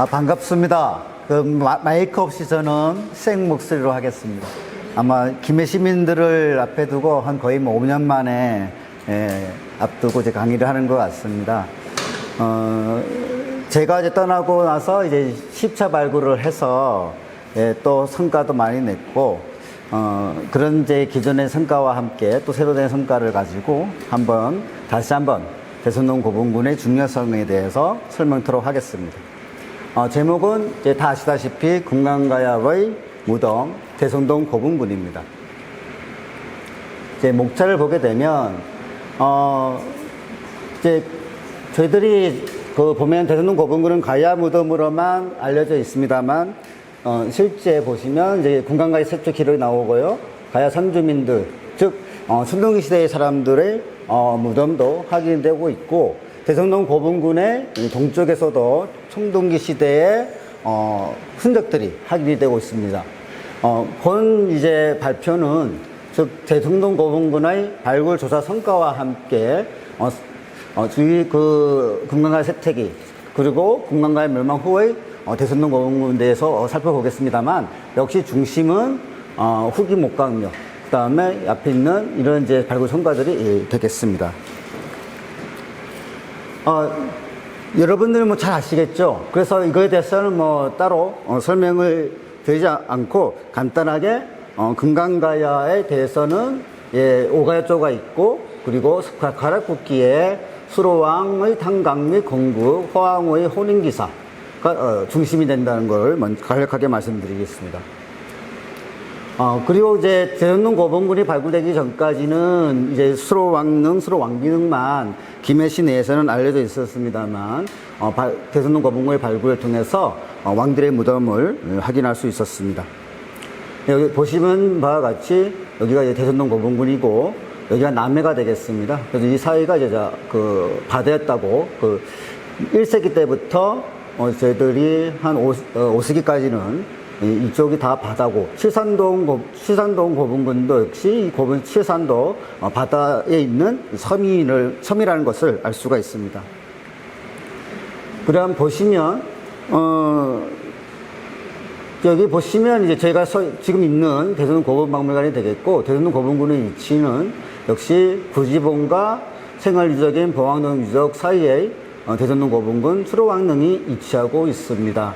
반갑습니다. 마이크 없이 저는 생 목소리로 하겠습니다. 아마 김해 시민들을 앞에 두고 한 거의 5년 만에 앞두고 이제 강의를 하는 것 같습니다. 제가 이제 떠나고 나서 이제 10차 발굴을 해서 또 성과도 많이 냈고, 그런 이제 기존의 성과와 함께 또 새로 된 성과를 가지고 다시 한번 대선동 고분군의 중요성에 대해서 설명토록 하겠습니다. 제목은 이제 다 아시다시피 금강가야의 무덤 대선동 고분군입니다. 이제 목차를 보게 되면 이제 저희들이 보면 대선동 고분군은 가야 무덤으로만 알려져 있습니다만 실제 보시면 이제 금강가의 세초 기록이 나오고요. 가야 선주민들 즉 순동기 시대의 사람들의 무덤도 확인되고 있고, 대선동 고분군의 동쪽에서도 청동기 시대의 흔적들이 확인이 되고 있습니다. 본 이제 발표는 즉 대선동 고분군의 발굴 조사 성과와 함께 금강가의 세태기 그리고 금강가의 멸망 후의 대선동 고분군에 대해서 살펴보겠습니다만, 역시 중심은 후기 목강묘, 그 다음에 앞에 있는 이런 이제 발굴 성과들이 되겠습니다. 여러분들은 잘 아시겠죠? 그래서 이거에 대해서는 따로 설명을 드리지 않고 간단하게 금강가야에 대해서는 오가야조가 있고, 그리고 가락국기에 수로왕의 탄각 및 건국, 호왕의 혼인기사가 중심이 된다는 걸 먼저 간략하게 말씀드리겠습니다. 그리고 이제 대선동 고분군이 발굴되기 전까지는 이제 수로왕릉, 수로왕비릉만 김해시 내에서는 알려져 있었습니다만, 대선동 고분군의 발굴을 통해서 왕들의 무덤을 확인할 수 있었습니다. 여기 보시는 바와 같이 여기가 이제 대선동 고분군이고, 여기가 남해가 되겠습니다. 그래서 이 사이가 이제 바다였다고, 1세기 때부터 저희들이 한 5세기까지는 이쪽이 다 바다고, 칠산동 고분군도 역시 이 칠산도 바다에 있는 섬이라는 것을 알 수가 있습니다. 그럼 보시면 여기 보시면 이제 저희가 지금 있는 대선동 고분박물관이 되겠고, 대선동 고분군의 위치는 역시 구지봉과 생활유적인 봉황릉 유적 사이에 대선동 고분군 수로왕릉이 위치하고 있습니다.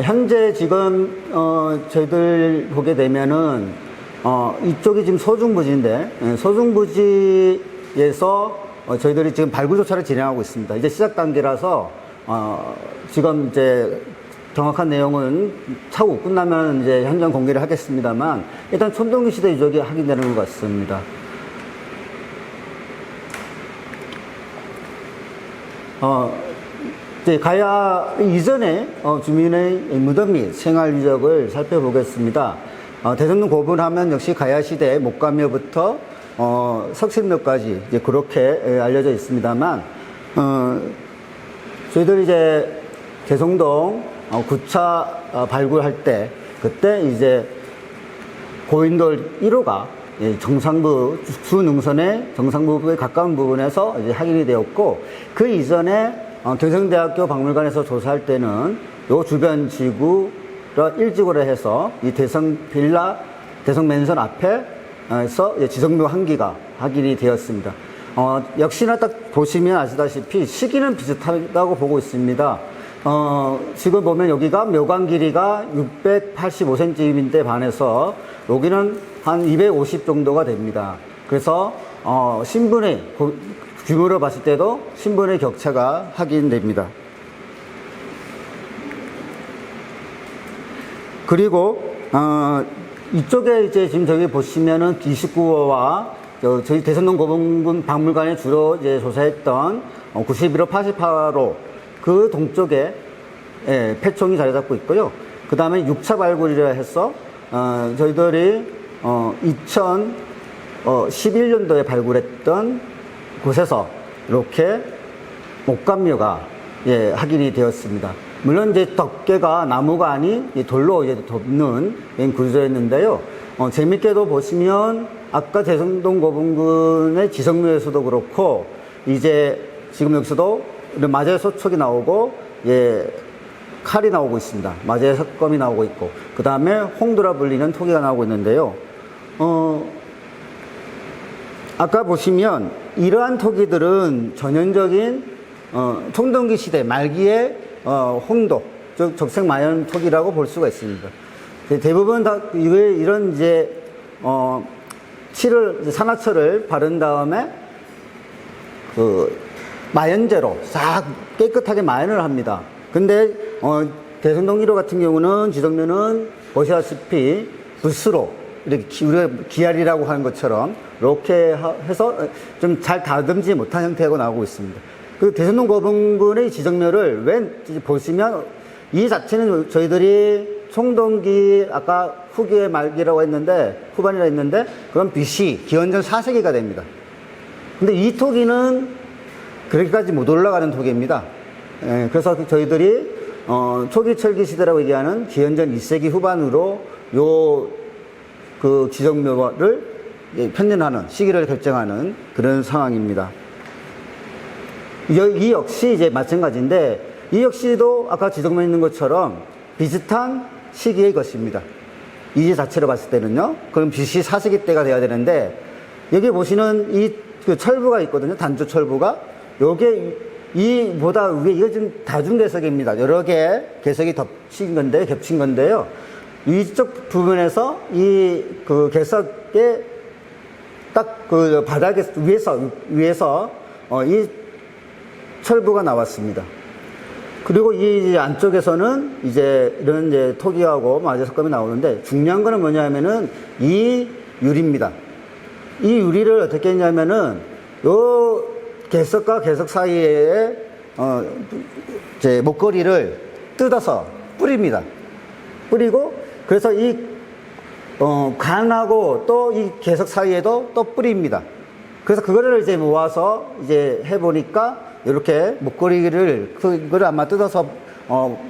현재 지금 저희들 보게 되면은 이쪽이 지금 소중부지인데, 소중부지에서 저희들이 지금 발굴 조사를 진행하고 있습니다. 이제 시작 단계라서 지금 이제 정확한 내용은 차후 끝나면 이제 현장 공개를 하겠습니다만, 일단 촌동기 시대 유적이 확인되는 것 같습니다. 이제 가야 이전에 주민의 무덤 및 생활 유적을 살펴보겠습니다. 대선동 고분하면 역시 가야 시대 목감묘부터 석신묘까지 이제 그렇게 알려져 있습니다만, 저희들이 이제 대성동 9차 발굴할 때, 그때 이제 고인돌 1호가 정상부 수능선의 정상부에 가까운 부분에서 이제 확인이 되었고, 그 이전에 경성대학교 박물관에서 조사할 때는 요 주변 지구를 일찍으로 해서 이 대성 맨션 앞에서 지성묘 한 기가 확인이 되었습니다. 역시나 딱 보시면 아시다시피 시기는 비슷하다고 보고 있습니다. 지금 보면 여기가 묘관 길이가 685cm인데 반해서 여기는 한 250 정도가 됩니다. 그래서 신분의 규모로 봤을 때도 신분의 격차가 확인됩니다. 그리고 이쪽에 이제 지금 저기 보시면은 29호와 저희 대선동 고분군 박물관에 주로 이제 조사했던 91호, 88호 그 동쪽에 폐총이 자리 잡고 있고요. 그 다음에 6차 발굴이라 해서 저희들이 2011년도에 발굴했던 곳에서 이렇게 목감묘가 확인이 되었습니다. 물론 이제 덮개가 나무가 아닌 돌로 이제 덮는 구조였는데요. 재밌게도 보시면 아까 대선동 고분군의 지성묘에서도 그렇고, 이제 지금 여기서도 마제 소촉이 나오고, 칼이 나오고 있습니다. 마제 석검이 나오고 있고, 그 다음에 홍도라 불리는 토기가 나오고 있는데요. 아까 보시면 이러한 토기들은 전형적인 청동기 시대 말기에 홍도, 즉 적색마연 토기라고 볼 수가 있습니다. 대부분 다 이런 이제 산화철을 바른 다음에 그 마연제로 싹 깨끗하게 마연을 합니다. 근데 대성동 1호 같은 경우는 지성면은 보시다시피 붓으로 이렇게 우리가 기알이라고 하는 것처럼 이렇게 해서 좀 잘 다듬지 못한 형태가 나오고 있습니다. 그 대성동 거분군의 지정면을 보시면 이 자체는 저희들이 청동기 아까 후기의 말기라고 했는데 후반이라 했는데 그건 BC 기원전 4세기가 됩니다. 근데 이 토기는 그렇게까지 못 올라가는 토기입니다. 예, 그래서 저희들이 초기 철기 시대라고 얘기하는 기원전 2세기 후반으로 그 지정묘를 편년하는 시기를 결정하는 그런 상황입니다. 이 역시 이제 마찬가지인데 이 역시도 아까 지정묘 있는 것처럼 비슷한 시기의 것입니다. 이 자체로 봤을 때는요. 그럼 BC 4세기 때가 돼야 되는데 여기 보시는 그 철부가 있거든요. 단조 철부가 요게 이보다 위에 이거 좀 다중개석입니다. 여러 개 개석이 겹친 건데요. 이쪽 부분에서 그 개석의 딱 그 바닥에 위에서 이 철부가 나왔습니다. 그리고 이 안쪽에서는 이제 이런 이제 토기하고 마제 석검이 나오는데 중요한 거는 뭐냐면은 이 유리입니다. 이 유리를 어떻게 했냐면은 요 개석과 개석 사이에 이제 목걸이를 뜯어서 뿌립니다. 뿌리고 그래서 이 간하고 또 이 개석 사이에도 또 뿌립니다. 그래서 그거를 이제 모아서 이제 해보니까 이렇게 목걸이를 그걸 아마 뜯어서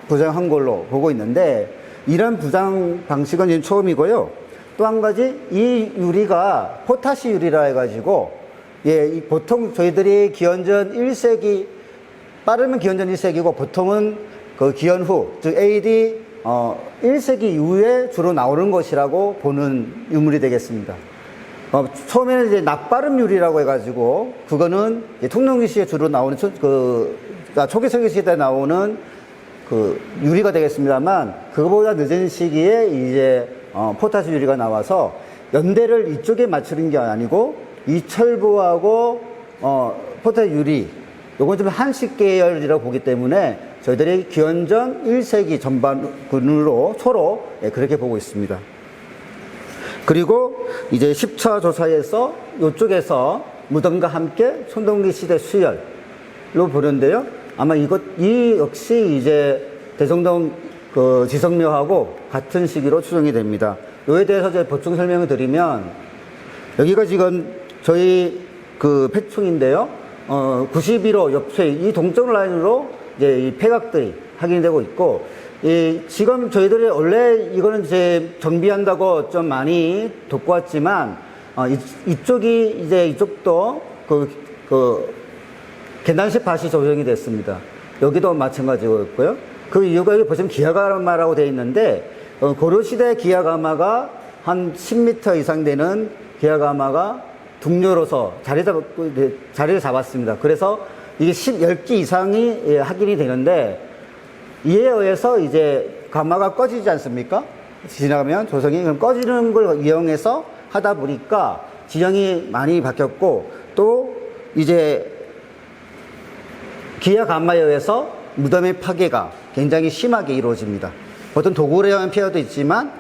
부장한 걸로 보고 있는데 이런 부장 방식은 지금 처음이고요. 또 한 가지 이 유리가 포타시 유리라 해가지고 보통 저희들이 기원전 1세기 빠르면 기원전 1세기고 보통은 그 기원 후 즉 AD 1세기 이후에 주로 나오는 것이라고 보는 유물이 되겠습니다. 처음에는 이제 납바름 유리라고 해가지고 그거는 통영기 시에 주로 나오는 초기 설기 시대에 나오는 그 유리가 되겠습니다만 그거보다 늦은 시기에 이제 포타시 유리가 나와서 연대를 이쪽에 맞추는 게 아니고 이 철부하고 포타시 유리 요건 좀 한식 계열이라고 보기 때문에 저희들이 기원전 1세기 전반군으로 초로 그렇게 보고 있습니다. 그리고 이제 10차 조사에서 이쪽에서 무덤과 함께 청동기 시대 수열로 보는데요. 아마 이 역시 이제 대성동 그 지성묘하고 같은 시기로 추정이 됩니다. 이에 대해서 이제 보충 설명을 드리면 여기가 지금 저희 그 패충인데요. 91호 옆에 이 동쪽 라인으로 이제 이 폐각들이 확인되고 있고 지금 저희들이 원래 이거는 이제 정비한다고 좀 많이 돕고 왔지만, 이쪽도 계단식 밭이 조정이 됐습니다. 여기도 마찬가지였고요. 그 이유가 여기 보시면 기하가마라고 되어 있는데, 고려시대 기하가마가 한 10m 이상 되는 기하가마가 둥료로서 자리를 잡았습니다. 그래서 이게 10기 이상이 확인이 되는데, 이에 의해서 이제 가마가 꺼지지 않습니까? 지나가면 조성이 그럼 꺼지는 걸 이용해서 하다 보니까 지형이 많이 바뀌었고 또 이제 기하 가마에 의해서 무덤의 파괴가 굉장히 심하게 이루어집니다. 보통 도굴에 의한 피해도 있지만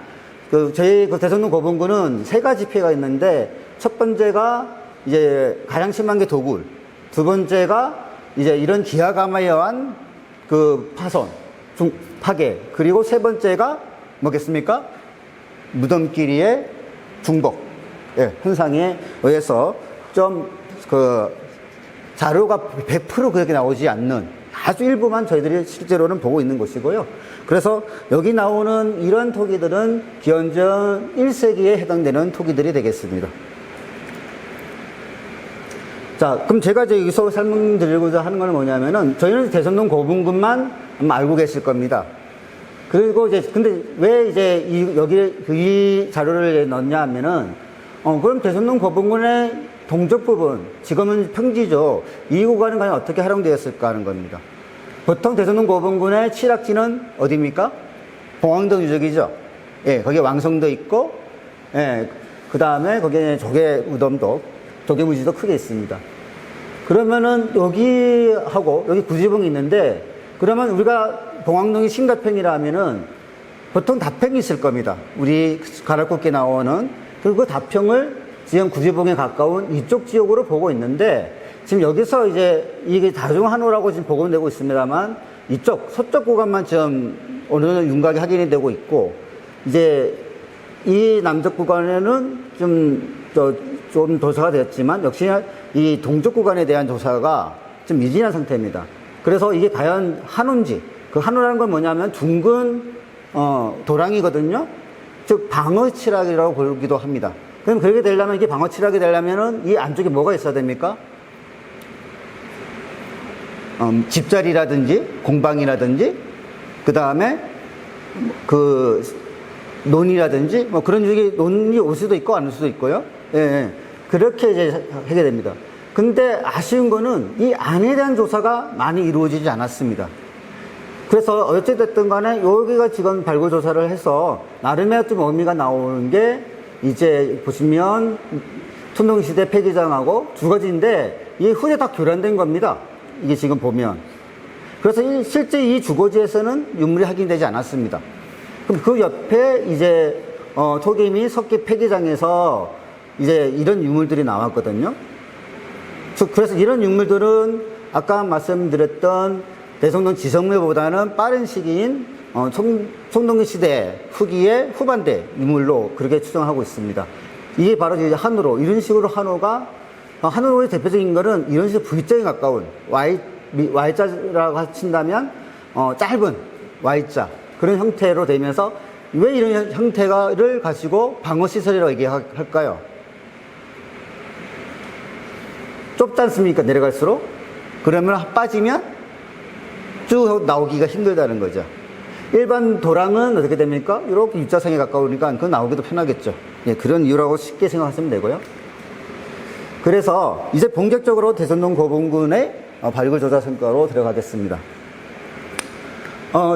저희 대성동 고분군은 세 가지 피해가 있는데 첫 번째가 이제 가장 심한 게 도굴, 두 번째가 이제 이런 기하 가마에 의한 그 파손 파괴. 그리고 세 번째가 뭐겠습니까? 무덤끼리의 중복. 현상에 의해서 좀 자료가 100% 그렇게 나오지 않는 아주 일부만 저희들이 실제로는 보고 있는 것이고요. 그래서 여기 나오는 이런 토기들은 기원전 1세기에 해당되는 토기들이 되겠습니다. 자, 그럼 제가 이제 여기서 설명드리고자 하는 건 뭐냐면은 저희는 대성동 고분군만 아마 알고 계실 겁니다. 그리고 이제, 근데 왜 이제 이 자료를 넣냐 하면은, 그럼 대선동 거분군의 동쪽 부분, 지금은 평지죠. 이 구간은 과연 어떻게 활용되었을까 하는 겁니다. 보통 대선동 거분군의 칠학지는 어디입니까? 봉황동 유적이죠. 예, 거기에 왕성도 있고, 예, 그 다음에 거기에 조개 무덤도, 조개 무지도 크게 있습니다. 그러면은 여기하고 여기 구지봉이 있는데, 그러면 우리가 봉황동이 신가평이라 하면은 보통 다평이 있을 겁니다. 우리 가락국기에 나오는. 그리고 그 다평을 지금 구지봉에 가까운 이쪽 지역으로 보고 있는데, 지금 여기서 이제 이게 다중한호라고 지금 보고되고 있습니다만, 이쪽 서쪽 구간만 지금 어느 정도 윤곽이 확인이 되고 있고, 이제 이 남쪽 구간에는 좀 조사가 되었지만, 역시 이 동쪽 구간에 대한 조사가 좀 미진한 상태입니다. 그래서 이게 과연 한호인지, 그 한호라는 건 뭐냐면 둥근 도랑이거든요. 즉 방어치락이라고 부르기도 합니다. 그럼 그렇게 되려면, 이게 방어치락이 되려면은 이 안쪽에 뭐가 있어야 됩니까? 집자리라든지 공방이라든지, 그 다음에 그 논이라든지 뭐 그런 쪽이, 논이 올 수도 있고 안 올 수도 있고요. 예, 예. 그렇게 이제 하게 됩니다. 근데 아쉬운 거는 이 안에 대한 조사가 많이 이루어지지 않았습니다. 그래서 어찌됐든 간에 여기가 지금 발굴 조사를 해서 나름의 좀 의미가 나오는 게, 이제 보시면 촌동시대 폐기장하고 두 가지인데 이 후에 다 교란된 겁니다. 이게 지금 보면. 그래서 실제 이 주거지에서는 유물이 확인되지 않았습니다. 그럼 그 옆에 이제 토기 석기 폐기장에서 이제 이런 유물들이 나왔거든요. 그래서 이런 유물들은 아까 말씀드렸던 대성동 지성묘보다는 빠른 시기인 청동기 시대 후기의 후반대 유물로 그렇게 추정하고 있습니다. 이게 바로 이제 한우로, 이런 식으로 한우로의 대표적인 거는 이런 식으로 V자에 가까운 Y자라고 친다면 짧은 Y자, 그런 형태로 되면서, 왜 이런 형태를 가지고 방어시설이라고 얘기할까요? 좁지 않습니까? 내려갈수록. 그러면 빠지면 쭉 나오기가 힘들다는 거죠. 일반 도랑은 어떻게 됩니까? 이렇게 U자상에 가까우니까 그건 나오기도 편하겠죠. 예, 그런 이유라고 쉽게 생각하시면 되고요. 그래서 이제 본격적으로 대선동 거분군의 발굴 조사 성과로 들어가겠습니다.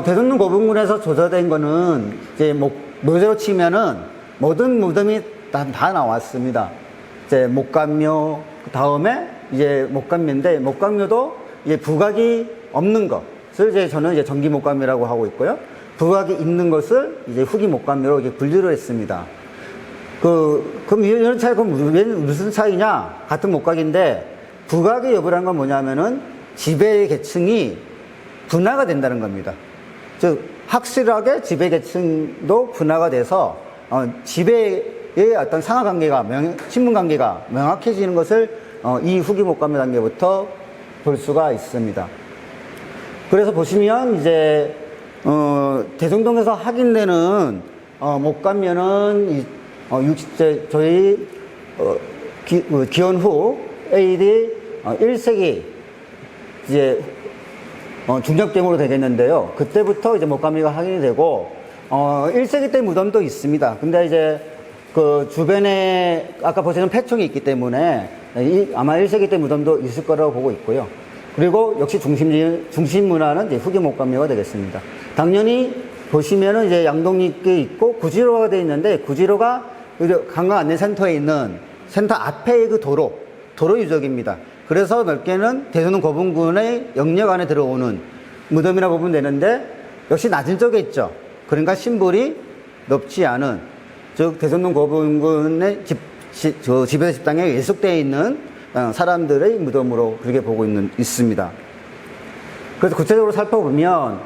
대선동 거분군에서 조사된 거는 이제 묘제로 치면은 모든 무덤이 다 나왔습니다. 이제 목감묘, 그 다음에 이제 목감묘인데, 목감묘도 이제 부각이 없는 것을 이제 저는 이제 정기 목감묘라고 하고 있고요. 부각이 있는 것을 이제 후기 목감묘로 이렇게 분류를 했습니다. 그럼 이런 차이가 무슨 차이냐? 같은 목각인데, 부각의 여부라는 건 뭐냐면은 지배 계층이 분화가 된다는 겁니다. 즉, 확실하게 지배 계층도 분화가 돼서, 지배의 어떤 상하 관계가, 신분 관계가 명확해지는 것을 이 후기 목감묘 단계부터 볼 수가 있습니다. 그래서 보시면 이제 대성동에서 확인되는 목감묘는 60제 저희 기원 후 AD 1세기 이제 중적대모로 되겠는데요. 그때부터 이제 목감묘가 확인이 되고 1세기 때 무덤도 있습니다. 근데 이제 그 주변에 아까 보시는 폐총이 있기 때문에 아마 1세기 때 무덤도 있을 거라고 보고 있고요. 그리고 역시 중심 문화는 이제 후기 목감묘가 되겠습니다. 당연히 보시면은 이제 양동리께 있고 구지로가 되어 있는데, 구지로가 관광 안내센터에 있는 센터 앞에 그 도로 유적입니다. 그래서 넓게는 대선동 거분군의 영역 안에 들어오는 무덤이라 보면 되는데, 역시 낮은 쪽에 있죠. 그러니까 신불이 높지 않은, 즉 대선동 거분군의 지배자 집당에 예속되어 있는 사람들의 무덤으로 그렇게 보고 있습니다. 그래서 구체적으로 살펴보면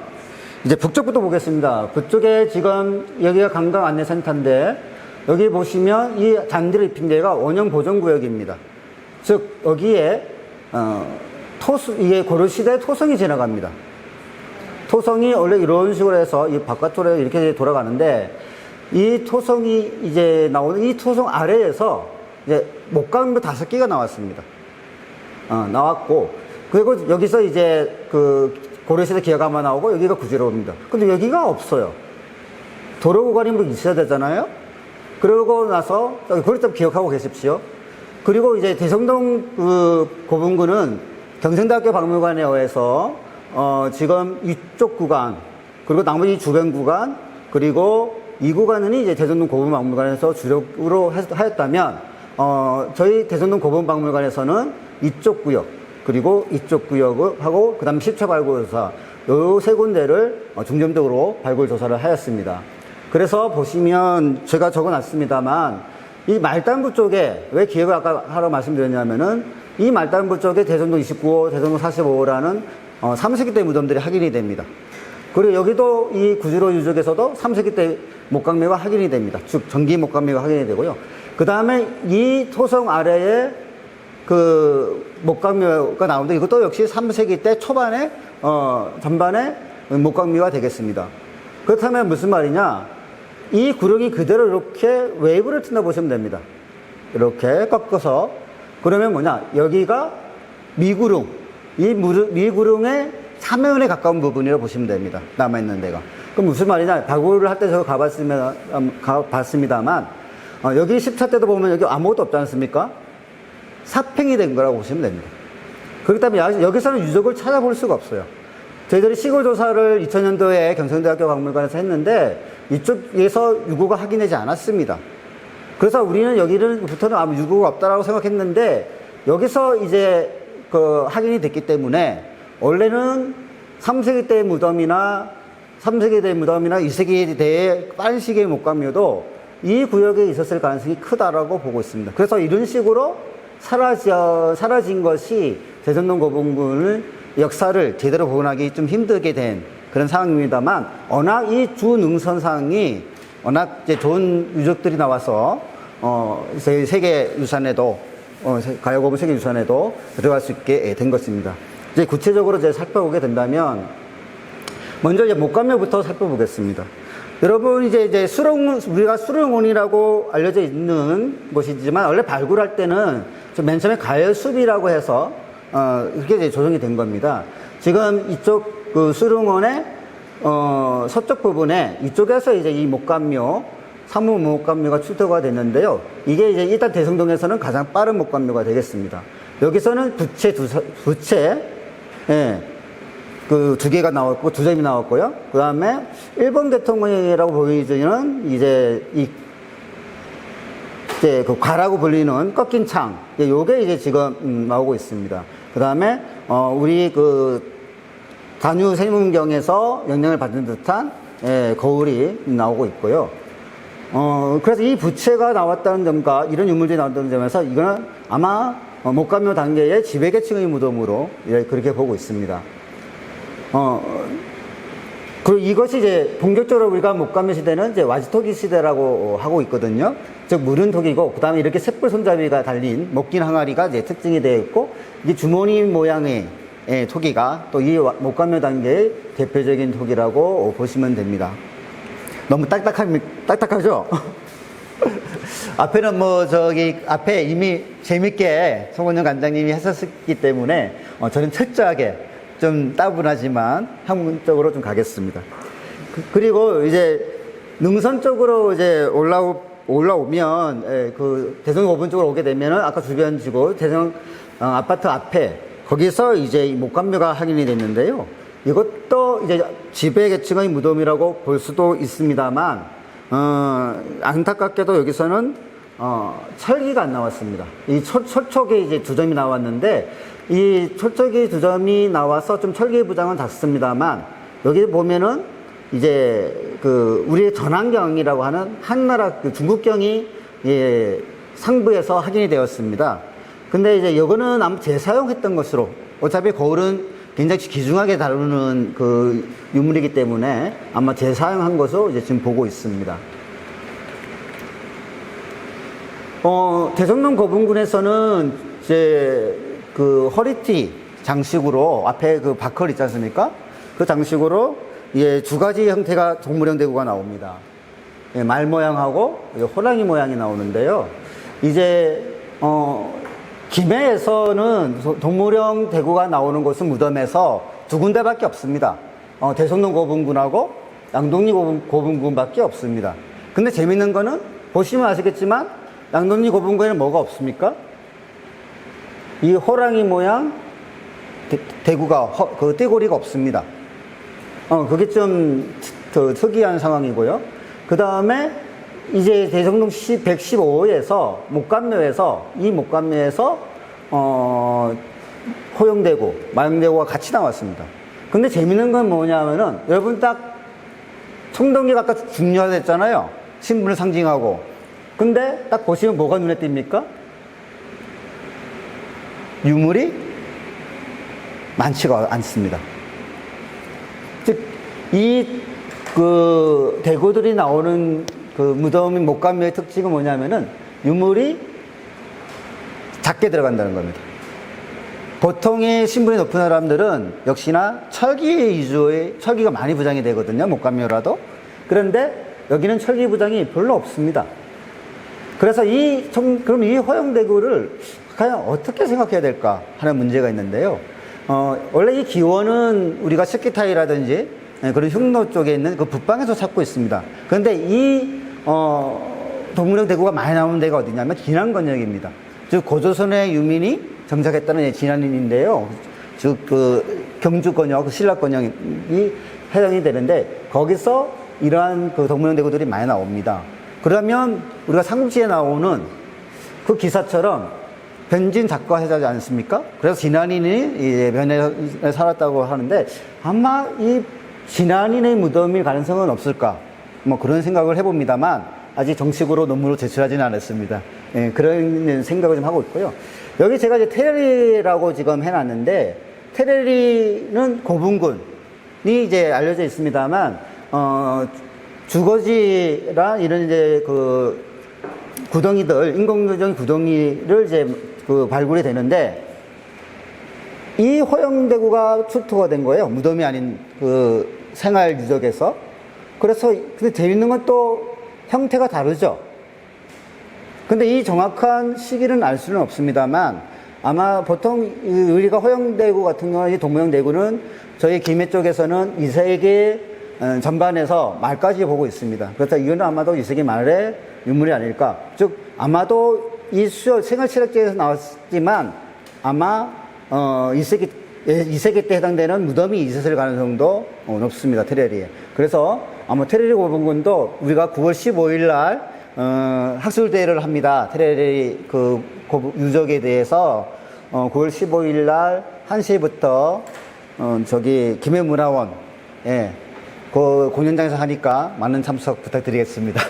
이제 북쪽부터 보겠습니다. 북쪽에 지금 여기가 관광 안내센터인데, 여기 보시면 이 잔디를 입힌 데가 원형 보존구역입니다. 즉 여기에 이게 고려시대 토성이 지나갑니다. 토성이 원래 이런 식으로 해서 이 바깥으로 이렇게 돌아가는데, 이 토성이 이제 나오는 이 토성 아래에서 이제 목감묘 5개가 나왔습니다. 나왔고, 그리고 여기서 이제 그 고려시대 기와가만 나오고 여기가 구지로입니다. 근데 여기가 없어요. 도로 구간이 뭐 있어야 되잖아요. 그러고 나서 그걸 좀 기억하고 계십시오. 그리고 이제 대성동 고분군은 경상대학교 박물관에 의해서 지금 이쪽 구간 그리고 나머지 주변 구간 그리고 이 구간은 이제 대성동 고분박물관에서 주력으로 하였다면 저희 대성동 고분박물관에서는 이쪽 구역 그리고 이쪽 구역하고 그다음 10초 발굴조사 요 세 군데를 중점적으로 발굴 조사를 하였습니다. 그래서 보시면 제가 적어놨습니다만 이 말단부 쪽에 왜 기획을 아까 하러 말씀드렸냐면은 이 말단부 쪽에 대성동 29호, 대성동 45호라는 3세기 때 무덤들이 확인이 됩니다. 그리고 여기도 이 구지로 유적에서도 3세기 때 목각묘가 확인이 됩니다. 즉 전기 목각묘가 확인이 되고요. 그 다음에 이 토성 아래에 그 목각묘가 나오는데 이것도 역시 3세기 때 초반에 전반에 목각묘가 되겠습니다. 그렇다면 무슨 말이냐? 이 구릉이 그대로 이렇게 웨이브를 튼다 보시면 됩니다. 이렇게 꺾어서 그러면 뭐냐? 여기가 미구릉, 이 미구릉의 사면에 가까운 부분이라고 보시면 됩니다. 남아있는 데가. 그럼 무슨 말이냐? 발굴을 할 때 제가 가봤습니다만 여기 10차 때도 보면 여기 아무것도 없지 않습니까? 사팽이 된 거라고 보시면 됩니다. 그렇기 때문에 여기서는 유적을 찾아볼 수가 없어요. 저희들이 시골 조사를 2000년도에 경상대학교 박물관에서 했는데 이쪽에서 유구가 확인되지 않았습니다. 그래서 우리는 여기는부터는 아무 유구가 없다라고 생각했는데 여기서 이제 확인이 됐기 때문에 원래는 3세기 때 무덤이나 2세기 때의 빠른 시기의 목감묘도 이 구역에 있었을 가능성이 크다라고 보고 있습니다. 그래서 이런 식으로 사라진 것이 대성동 고분군을 역사를 제대로 복원하기 좀 힘들게 된 그런 상황입니다만 워낙 이 주 능선상이 워낙 이제 좋은 유적들이 나와서 세계유산에도 가야고분 세계유산에도 들어갈 수 있게 된 것입니다. 이제 구체적으로 이제 살펴보게 된다면 먼저 이제 목감묘부터 살펴보겠습니다. 여러분 이제 우리가 수릉원이라고 알려져 있는 곳이지만 원래 발굴할 때는 맨 처음에 가열숲이라고 해서 그렇게 이제 조성이 된 겁니다. 지금 이쪽 수릉원의 서쪽 부분에 이쪽에서 이제 이 목감묘 사무 목감묘가 출토가 됐는데요. 이게 이제 일단 대성동에서는 가장 빠른 목감묘가 되겠습니다. 여기서는 부채 그 두 개가 나왔고 두 점이 나왔고요. 그 다음에 일본 계통이라고 보이는 이제 그 과라고 불리는 꺾인 창, 요게 이제 지금 나오고 있습니다. 그 다음에 우리 그 단유 세문경에서 영향을 받은 듯한 거울이 나오고 있고요. 그래서 이 부채가 나왔다는 점과 이런 유물들이 나왔다는 점에서 이거는 아마 목감묘 단계의 지배계층의 무덤으로 그렇게 보고 있습니다. 그리고 이것이 이제 본격적으로 우리가 목감묘 시대는 이제 와지토기 시대라고 하고 있거든요. 즉 무른 토기고 그 다음에 이렇게 쇳불 손잡이가 달린 목긴 항아리가 이제 특징이 되어 있고 이게 주머니 모양의 토기가 또 이 목감묘 단계의 대표적인 토기라고 보시면 됩니다. 너무 딱딱하죠? 앞에는 앞에 이미 재밌게 송원영 관장님이 했었기 때문에 저는 철저하게 좀 따분하지만 학문적으로 좀 가겠습니다. 그리고 이제 능선 쪽으로 이제 올라오면 그 대성 5분 쪽으로 오게 되면은 아까 주변지구 대성 아파트 앞에 거기서 이제 이 목감묘가 확인이 됐는데요. 이것도 이제 지배계층의 무덤이라고 볼 수도 있습니다만 안타깝게도 여기서는 철기가 안 나왔습니다. 이 철촉이 이제 두 점이 나왔는데 이 철촉이 두 점이 나와서 좀 철기 부장은 닿습니다만 여기 보면은 이제 그 우리의 전환경이라고 하는 한나라 그 중국경이 상부에서 확인이 되었습니다. 근데 이제 이거는 아마 재사용했던 것으로 어차피 거울은 굉장히 귀중하게 다루는 그 유물이기 때문에 아마 재사용한 것으로 이제 지금 보고 있습니다. 대성동 고분군에서는 이제 그 허리띠 장식으로 앞에 그 바컬 있지 않습니까? 그 장식으로 두 가지 형태가 동물형 대구가 나옵니다. 말 모양하고 호랑이 모양이 나오는데요. 이제 김해에서는 동물형 대구가 나오는 곳은 무덤에서 두 군데밖에 없습니다. 대성동 고분군하고 양동리 고분군밖에 없습니다. 근데 재밌는 거는 보시면 아시겠지만 양동리 고분군에는 뭐가 없습니까? 이 호랑이 모양 대구가 그 떼고리가 없습니다. 그게 좀 특이한 상황이고요. 그 다음에 이제 대성동 115호에서 목감묘에서 호영대구, 마영대구가 같이 나왔습니다. 근데 재밌는 건 뭐냐면은 여러분 딱 청동기가 아까 중요하댔잖아요. 신분을 상징하고. 근데 딱 보시면 뭐가 눈에 띕니까? 유물이 많지가 않습니다. 즉, 대구들이 나오는 그 무덤인 목감묘의 특징은 뭐냐면은 유물이 작게 들어간다는 겁니다. 보통의 신분이 높은 사람들은 역시나 철기가 많이 부장이 되거든요. 목감묘라도. 그런데 여기는 철기 부장이 별로 없습니다. 그래서 그럼 이 호영대구를 과연 어떻게 생각해야 될까 하는 문제가 있는데요. 원래 이 기원은 우리가 식기타이라든지 그런 흉노 쪽에 있는 그 북방에서 찾고 있습니다. 그런데 동문형 대구가 많이 나오는 데가 어디냐면 진안건역입니다. 즉 고조선의 유민이 정착했다는 진안인인데요. 즉 경주건역, 신라건역이 해당이 되는데 거기서 이러한 동문형 대구들이 많이 나옵니다. 그러면 우리가 삼국지에 나오는 그 기사처럼 변진 작가하지 않습니까? 그래서 진안인이 이제 변에 살았다고 하는데 아마 이 진안인의 무덤일 가능성은 없을까? 뭐 그런 생각을 해봅니다만 아직 정식으로 논문으로 제출하지는 않았습니다. 예, 그런 생각을 좀 하고 있고요. 여기 제가 이제 테레리라고 지금 해놨는데 테레리는 고분군이 이제 알려져 있습니다만 주거지라 이런 이제 구덩이들 인공적인 구덩이를 이제 발굴이 되는데 이 호영대구가 출토가 된 거예요. 무덤이 아닌 생활 유적에서. 그래서 근데 재밌는 건 또 형태가 다르죠. 근데 이 정확한 시기는 알 수는 없습니다만 아마 보통 우리가 호영대구 같은 경우는 이 동모형대구는 저희 김해 쪽에서는 2세기 전반에서 말까지 보고 있습니다. 그래서 이거는 아마도 2세기 말의 유물이 아닐까. 즉 아마도 이 생활실학제에서 나왔지만 아마 2세기 때 해당되는 무덤이 있었을 가능성도 높습니다. 테레리에. 그래서 아마 테레리 고분군도 우리가 9월 15일 날 학술대회를 합니다. 테레리 유적에 대해서 9월 15일 날 1시부터 김해문화원 그 공연장에서 하니까 많은 참석 부탁드리겠습니다.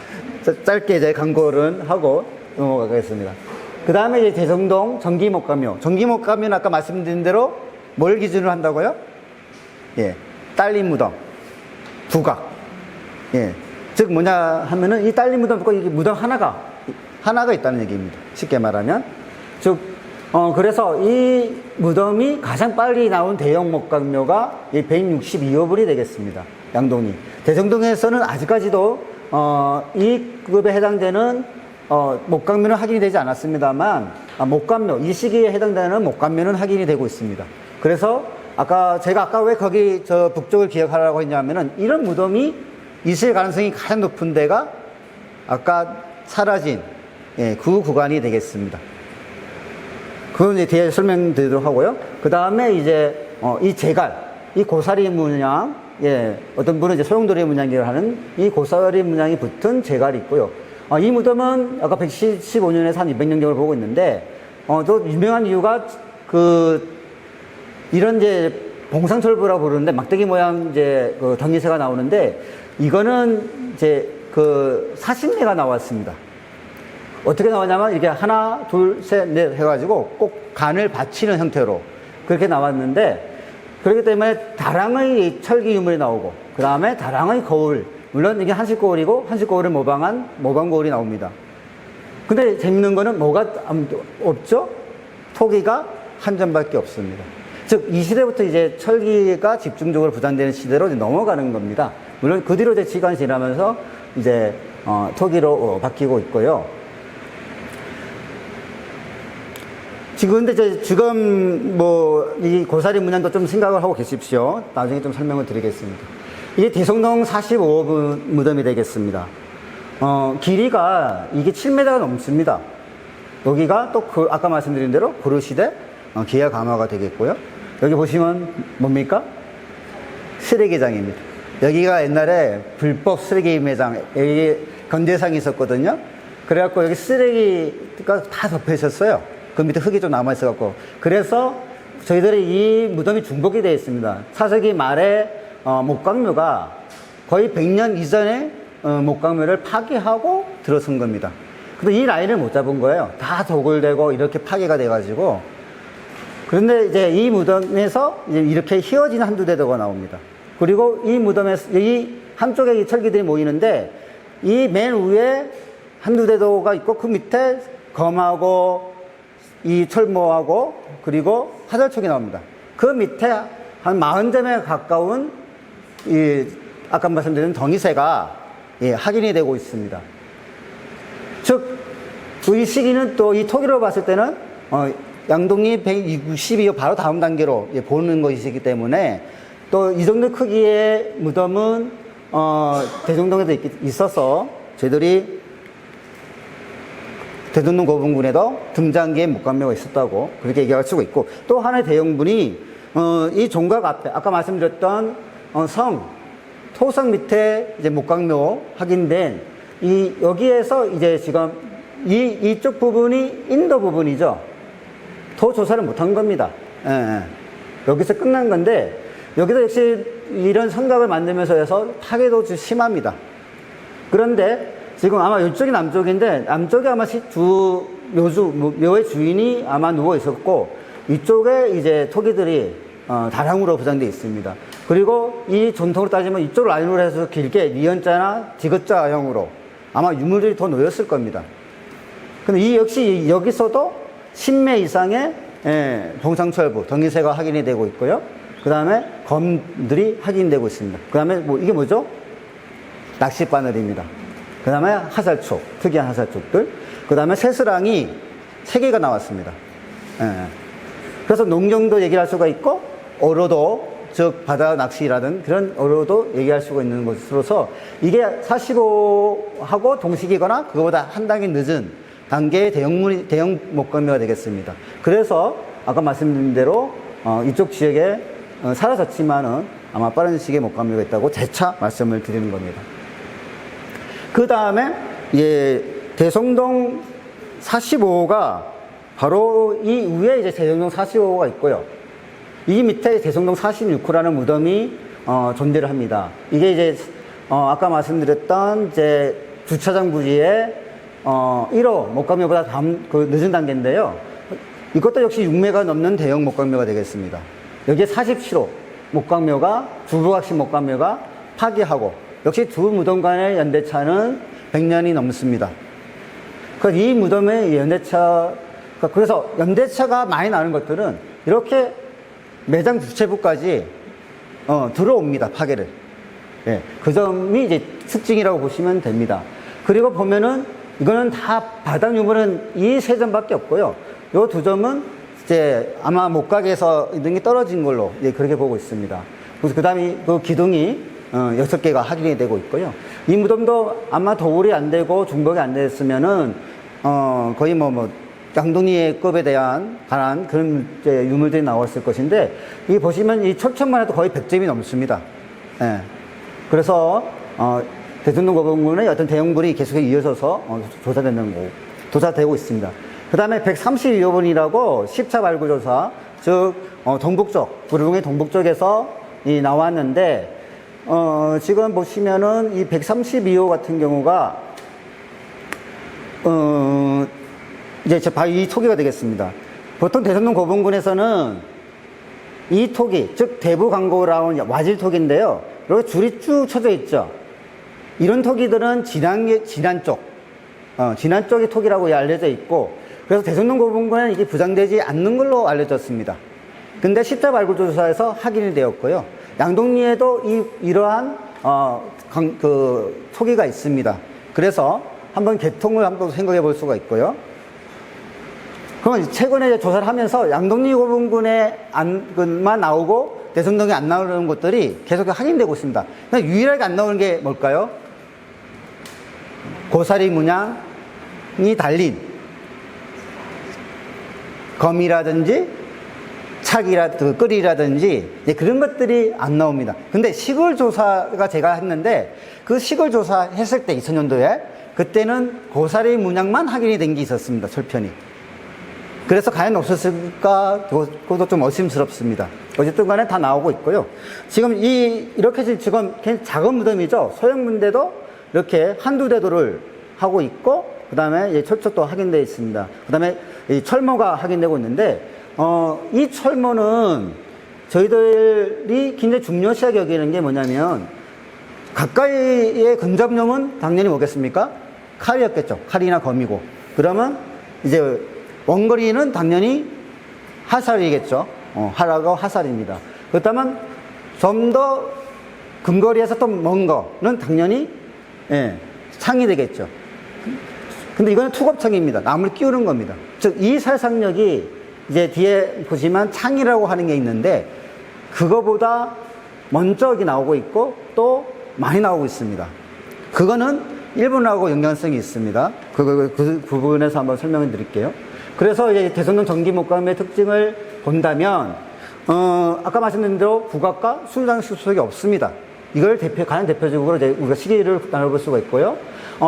짧게 이제 광고를 하고 넘어가겠습니다. 그 다음에 이제 대성동 정기목감묘. 정기목감묘는 아까 말씀드린 대로 뭘 기준으로 한다고요? 딸린 무덤, 부각. 즉 뭐냐 하면은 이 딸린 무덤, 이 무덤 하나가 있다는 얘기입니다. 쉽게 말하면. 즉, 그래서 이 무덤이 가장 빨리 나온 대형 목감묘가 162호불이 되겠습니다. 양동이. 대성동에서는 아직까지도, 이 급에 해당되는, 목감묘는 확인이 되지 않았습니다만, 목감묘, 이 시기에 해당되는 목감묘는 확인이 되고 있습니다. 그래서 제가 아까 왜 거기 북쪽을 기억하라고 했냐면은 이런 무덤이 있을 가능성이 가장 높은 데가 아까 사라진, 그 구간이 되겠습니다. 그건 이제 뒤에 설명드리도록 하고요. 그 다음에 이제, 이 제갈, 이 고사리 문양, 어떤 분은 이제 소용돌이 문양이라고 하는 이 고사리 문양이 붙은 제갈이 있고요. 이 무덤은 아까 115년에서 한 200년 정도를 보고 있는데, 또 유명한 이유가 이런 이제 봉상철부라고 부르는데 막대기 모양 이제 덩이새가 나오는데 이거는 이제 사신례가 나왔습니다. 어떻게 나왔냐면 이렇게 하나, 둘, 셋, 넷 해가지고 꼭 간을 받치는 형태로 그렇게 나왔는데 그렇기 때문에 다랑의 철기 유물이 나오고 그 다음에 다랑의 거울, 물론 이게 한식 거울이고 한식 거울을 모방 거울이 나옵니다. 근데 재밌는 거는 뭐가 없죠? 토기가 한 점밖에 없습니다. 즉, 이 시대부터 이제 철기가 집중적으로 부담되는 시대로 이제 넘어가는 겁니다. 물론 그 뒤로 이제 시간이 지나면서 이제, 토기로 바뀌고 있고요. 지금 근데 지금 뭐 이 고사리 문양도 좀 생각을 하고 계십시오. 나중에 좀 설명을 드리겠습니다. 이게 대성동 45분 무덤이 되겠습니다. 길이가 이게 7m가 넘습니다. 여기가 또 아까 말씀드린 대로 고려시대 기하 강화가 되겠고요. 여기 보시면 뭡니까? 쓰레기장입니다. 여기가 옛날에 불법 쓰레기 매장, 여기 건대상이 있었거든요. 그래갖고 여기 쓰레기가 다 덮여 있었어요. 그 밑에 흙이 좀 남아 있어갖고. 그래서 저희들이 이 무덤이 중복이 되어 있습니다. 4세기 말에 목강묘가 거의 100년 이전에 목강묘를 파괴하고 들어선 겁니다. 근데 이 라인을 못 잡은 거예요. 다 도굴되고 이렇게 파괴가 돼가지고. 그런데 이제 이 무덤에서 이제 이렇게 휘어진 한두 대도가 나옵니다. 그리고 이 무덤에서 이 한쪽에 이 철기들이 모이는데 이 맨 위에 한두 대도가 있고 그 밑에 검하고 이 철모하고 그리고 화살촉이 나옵니다. 그 밑에 한 40점에 가까운 이 아까 말씀드린 덩이새가 확인이 되고 있습니다. 즉, 이 시기는 또 이 토기로 봤을 때는 양동이 162호 바로 다음 단계로 보는 것이기 때문에 또 이 정도 크기의 무덤은 대성동에도 있어서 저희들이 대전동 고분군에도 등장기에 목감묘가 있었다고 그렇게 얘기할 수가 있고, 또 하나의 대형분이 이 종각 앞에 아까 말씀드렸던 토성 밑에 이제 목감묘 확인된 여기에서 이제 지금 이쪽 부분이 인도 부분이죠. 더 조사를 못한 겁니다. 여기서 끝난 건데, 여기서 역시 이런 성곽을 만들면서 해서 파괴도 좀 심합니다. 그런데 지금 아마 이쪽이 남쪽인데, 남쪽에 아마 묘의 주인이 아마 누워 있었고, 이쪽에 이제 토기들이 다량으로 포장되어 있습니다. 그리고 이 전통으로 따지면 이쪽 라인으로 해서 길게 니은자나 디귿자형으로 아마 유물들이 더 놓였을 겁니다. 근데 이 역시 여기서도 10매 이상의 동상철부, 덩이새가 확인이 되고 있고요. 그 다음에 검들이 확인되고 있습니다. 그 다음에 이게 뭐죠? 낚싯바늘입니다. 그 다음에 화살촉, 특이한 화살촉들. 그 다음에 새스랑이 3개가 나왔습니다. 그래서 농경도 얘기할 수가 있고, 어로도, 즉, 바다 낚시라든 그런 어로도 얘기할 수가 있는 것으로서 이게 45하고 동시기거나 그거보다 한 단계 늦은 단계의 대형 목감묘가 되겠습니다. 그래서 아까 말씀드린 대로 이쪽 지역에 사라졌지만은 아마 빠른 시기에 목감묘가 있다고 재차 말씀을 드리는 겁니다. 그 다음에 대성동 45호가 바로 이 위에 이제 대성동 45호가 있고요. 이 밑에 대성동 46호라는 무덤이 존재를 합니다. 이게 이제 아까 말씀드렸던 이제 주차장 부지의 1호 목감묘보다 늦은 단계인데요. 이것도 역시 6매가 넘는 대형 목감묘가 되겠습니다. 여기에 47호 목감묘가 주부각식 목감묘가 파괴하고, 역시 두 무덤 간의 연대차는 100년이 넘습니다. 이 무덤의 연대차, 그래서 연대차가 많이 나는 것들은 이렇게 매장 주체부까지 들어옵니다, 파괴를. 그 점이 이제 특징이라고 보시면 됩니다. 그리고 보면은 이거는 다 바닥 유물은 이 3점밖에 없고요. 요 2점은 이제 아마 목각에서 등이 떨어진 걸로 그렇게 보고 있습니다. 그래서 그 다음에 그 기둥이 6개가 확인이 되고 있고요. 이 무덤도 아마 도굴이 안 되고 중복이 안 됐으면은 거의 양동이의 급에 관한 그런 유물들이 나왔을 것인데, 이 보시면 이 철책만 해도 거의 100점이 넘습니다. 그래서 대전동 고분군의 어떤 대형물이 계속 이어져서 조사되고 있습니다. 그 다음에 132호분이라고 10차 발굴조사, 즉 동북쪽, 부르릉의 동북쪽에서 나왔는데, 지금 보시면은 이 132호 같은 경우가 이제 바로 이 토기가 되겠습니다. 보통 대전동 고분군에서는 이 토기, 즉 대부 광고라운 와질 토기인데요. 이렇게 줄이 쭉 쳐져 있죠. 이런 토기들은 진안 쪽의 토기라고 알려져 있고, 그래서 대전동 고분군은 이게 부장되지 않는 걸로 알려졌습니다. 근데 십자 발굴조사에서 확인이 되었고요. 양동리에도 이러한 토기가 있습니다. 그래서 한번 개통을 한번 생각해 볼 수가 있고요. 그러면 최근에 이제 조사를 하면서 양동리 고분군의 안만 나오고 대성동이 안 나오는 것들이 계속 확인되고 있습니다. 유일하게 안 나오는 게 뭘까요? 고사리 문양이 달린 검이라든지 끌이라든지 그런 것들이 안 나옵니다. 근데 시글 조사가 제가 했는데 그 시글 조사 했을 때 2000년도에 그때는 고사리 문양만 확인이 된 게 있었습니다. 철편이. 그래서 과연 없었을까? 그것도 좀 의심스럽습니다. 어쨌든 간에 다 나오고 있고요. 지금 이렇게 지금 작은 무덤이죠. 소형문대도 이렇게 한두 대도를 하고 있고, 그 다음에 철조도 확인되어 있습니다. 그 다음에 이 철모가 확인되고 있는데, 이 철모는 저희들이 굉장히 중요시하게 여기는 게 뭐냐면, 가까이의 근접용은 당연히 뭐겠습니까? 칼이었겠죠. 칼이나 검이고. 그러면 이제 원거리는 당연히 화살이겠죠. 활하고 화살입니다. 그렇다면 좀 더 근거리에서 또 먼 거는 당연히 창이 되겠죠. 근데 이거는 투겁창입니다. 나무를 끼우는 겁니다. 즉, 이 살상력이 이제 뒤에 보시면 창이라고 하는 게 있는데 그거보다 먼저 여기 나오고 있고 또 많이 나오고 있습니다. 그거는 일본하고 연관성이 있습니다. 그 부분에서 한번 설명을 드릴게요. 그래서 이제 대성동 전기목감의 특징을 본다면, 아까 말씀드린 대로 국악과 순장 수속이 없습니다. 이걸 가장 대표적으로 이제 우리가 시기를 나눠볼 수가 있고요.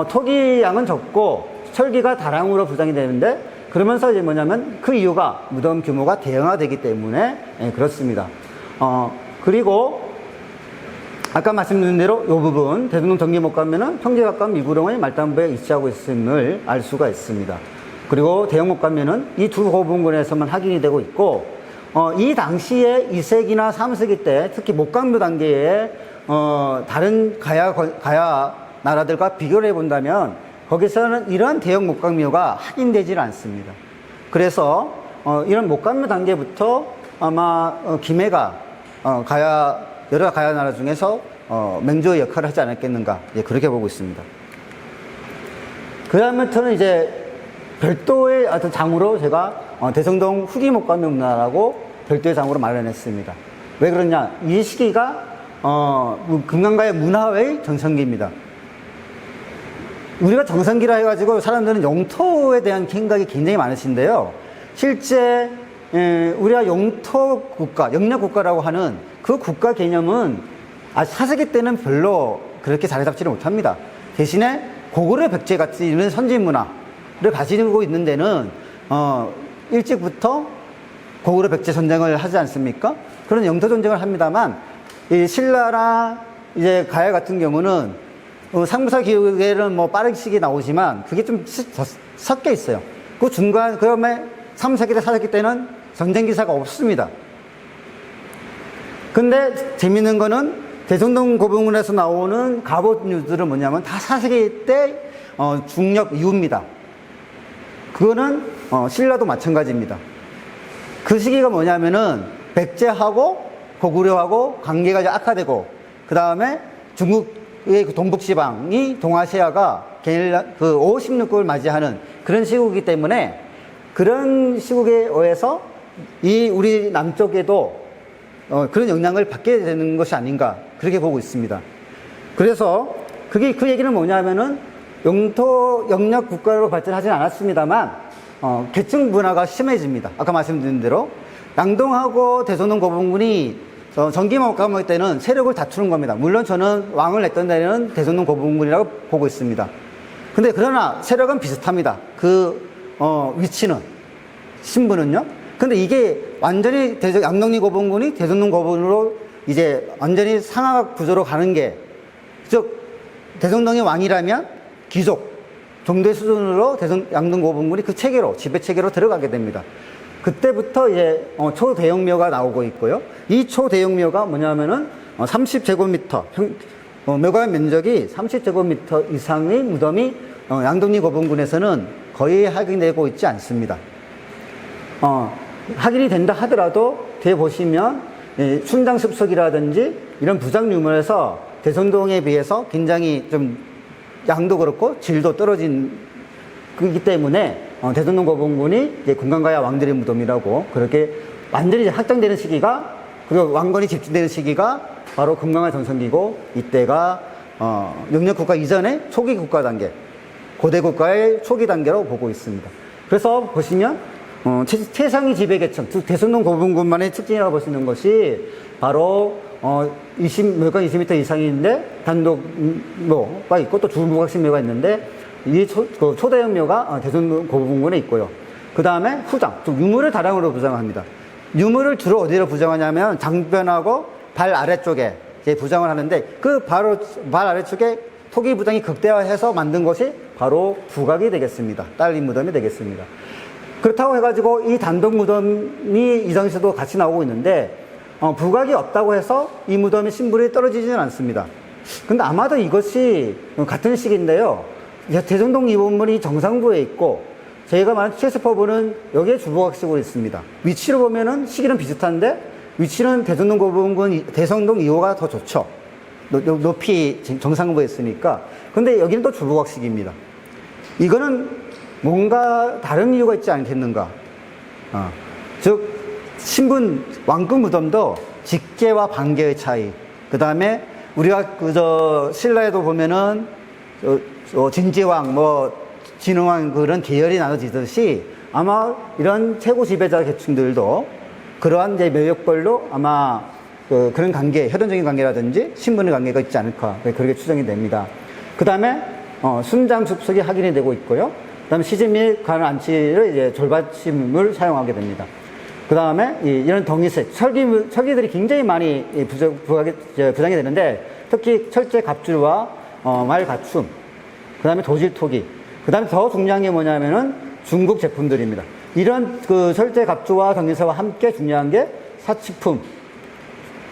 토기양은 적고 철기가 다량으로 부장이 되는데, 그러면서 이제 뭐냐면 그 이유가 무덤 규모가 대형화되기 때문에 그렇습니다. 그리고 아까 말씀드린 대로 이 부분 대성동 전기목감에는 평지각감 미구령의 말단부에 위치하고 있음을 알 수가 있습니다. 그리고 대형목감면은 이 두 고분군에서만 확인이 되고 있고, 이 당시에 2세기나 3세기 때 특히 목강묘 단계에 다른 가야 나라들과 비교를 해본다면 거기서는 이러한 대형 목강묘가 확인되질 않습니다. 그래서 이런 목강묘 단계부터 아마 김해가 여러 가야 나라 중에서 맹주의 역할을 하지 않았겠는가, 그렇게 보고 있습니다. 그 다음부터는 이제 별도의 어떤 장으로 제가 대성동 후기 목감묘 문화라고 별도의 장으로 마련했습니다. 왜 그러냐? 이 시기가 금강가의 문화의 정성기입니다. 우리가 정성기라 해가지고 사람들은 영토에 대한 생각이 굉장히 많으신데요. 실제 우리가 영토 국가, 영역 국가라고 하는 그 국가 개념은 4세기 때는 별로 그렇게 자리 잡지를 못합니다. 대신에 고구려 백제 같이 이런 선진 문화를 가지고 있는 데는 일찍부터 고구려 백제 전쟁을 하지 않습니까? 그런 영토 전쟁을 합니다만, 이 신라나 이제 가야 같은 경우는 상무사 기록에는 뭐 빠른 시기에 나오지만 그게 좀 섞여 있어요. 그 중간, 그 다음에 3세기 때 4세기 때는 전쟁 기사가 없습니다. 근데 재밌는 거는 대성동 고분군에서 나오는 갑옷류들은 뭐냐면 다 4세기 때 중력 이후입니다. 그거는 신라도 마찬가지입니다. 그 시기가 뭐냐면은 백제하고 고구려하고 관계가 이제 악화되고, 그 다음에 중국의 그 동북지방이 동아시아가 그 516국을 맞이하는 그런 시국이기 때문에 그런 시국에 의해서 우리 남쪽에도 그런 영향을 받게 되는 것이 아닌가, 그렇게 보고 있습니다. 그래서 그 얘기는 뭐냐면은 영역 국가로 발전하지는 않았습니다만 계층 분화가 심해집니다. 아까 말씀드린 대로 양동하고 대성동 고분군이 전기목감할 때는 세력을 다투는 겁니다. 물론 저는 왕을 냈던 데는 대성동 고분군이라고 보고 있습니다. 근데 그러나 세력은 비슷합니다. 위치는, 신분은요. 근데 이게 완전히 양동리 고분군이 대성동 고분으로 이제 완전히 상하 구조로 가는 게, 즉 대성동의 왕이라면 귀족 정도의 수준으로 양동 고분군이 그 체계로, 지배 체계로 들어가게 됩니다. 그때부터 이제 초대형묘가 나오고 있고요. 이 초대형묘가 뭐냐면은 30제곱미터, 묘관 면적이 30제곱미터 이상의 무덤이 양동리 고분군에서는 거의 확인되고 있지 않습니다. 확인이 된다 하더라도 뒤에 보시면 순장습석이라든지 이런 부작 유물에서 대성동에 비해서 굉장히 좀 양도 그렇고 질도 떨어진 거기 때문에 대전동 거봉군이 이제 군관가야 왕들의 무덤이라고 그렇게 완전히 이제 확장되는 시기가, 그리고 왕건이 집중되는 시기가 바로 금강화 전성기고, 이때가 영역국가 이전의 초기 국가 단계, 고대 국가의 초기 단계로 보고 있습니다. 그래서 보시면 최상위 지배계층, 즉 대전동 거봉군만의 특징이라고 볼 수 있는 것이 바로 묘가 20m 이상인데 단독묘가 있고 또 주부각식묘가 있는데, 이 초대형 묘가 대전동 거봉군에 있고요. 그 다음에 후장, 즉 유물을 다량으로 부장합니다. 유물을 주로 어디로 부장하냐면 장변하고 발 아래쪽에 이제 부장을 하는데, 그 바로 발 아래쪽에 토기 부장이 극대화해서 만든 것이 바로 부각이 되겠습니다. 딸린 무덤이 되겠습니다. 그렇다고 해가지고 이 단독 무덤이 이 당시에도 같이 나오고 있는데, 부각이 없다고 해서 이 무덤의 신분이 떨어지지는 않습니다. 근데 아마도 이것이 같은 시기인데요. 대전동 이본문이 정상부에 있고, 저희가 말한 최수포부는 여기에 주부각식으로 있습니다. 위치로 보면은 시기는 비슷한데, 위치는 대전동 거봉군, 대성동 2호가 더 좋죠. 높이 정상부에 있으니까. 근데 여기는 또 주부각식입니다. 이거는 뭔가 다른 이유가 있지 않겠는가. 즉, 신분, 왕급 무덤도 직계와 반계의 차이. 그 다음에 우리가 신라에도 보면은, 진지왕, 진흥왕 그런 계열이 나눠지듯이 아마 이런 최고 지배자 계층들도 그러한 이제 매력별로 아마 그런 관계, 혈연적인 관계라든지 신분의 관계가 있지 않을까, 그렇게 추정이 됩니다. 그 다음에 순장 축석이 확인이 되고 있고요. 그 다음에 시집 및 관을 안치를 이제 졸받침을 사용하게 됩니다. 그 다음에 이런 덩이색, 철기들이 굉장히 많이 부장이 되는데, 특히 철제 갑줄과 말 갖춤, 그 다음에 도질 토기, 그 다음에 더 중요한 게 뭐냐면은 중국 제품들입니다. 이런 그 철제 갑주와 덩이색과 함께 중요한 게 사치품,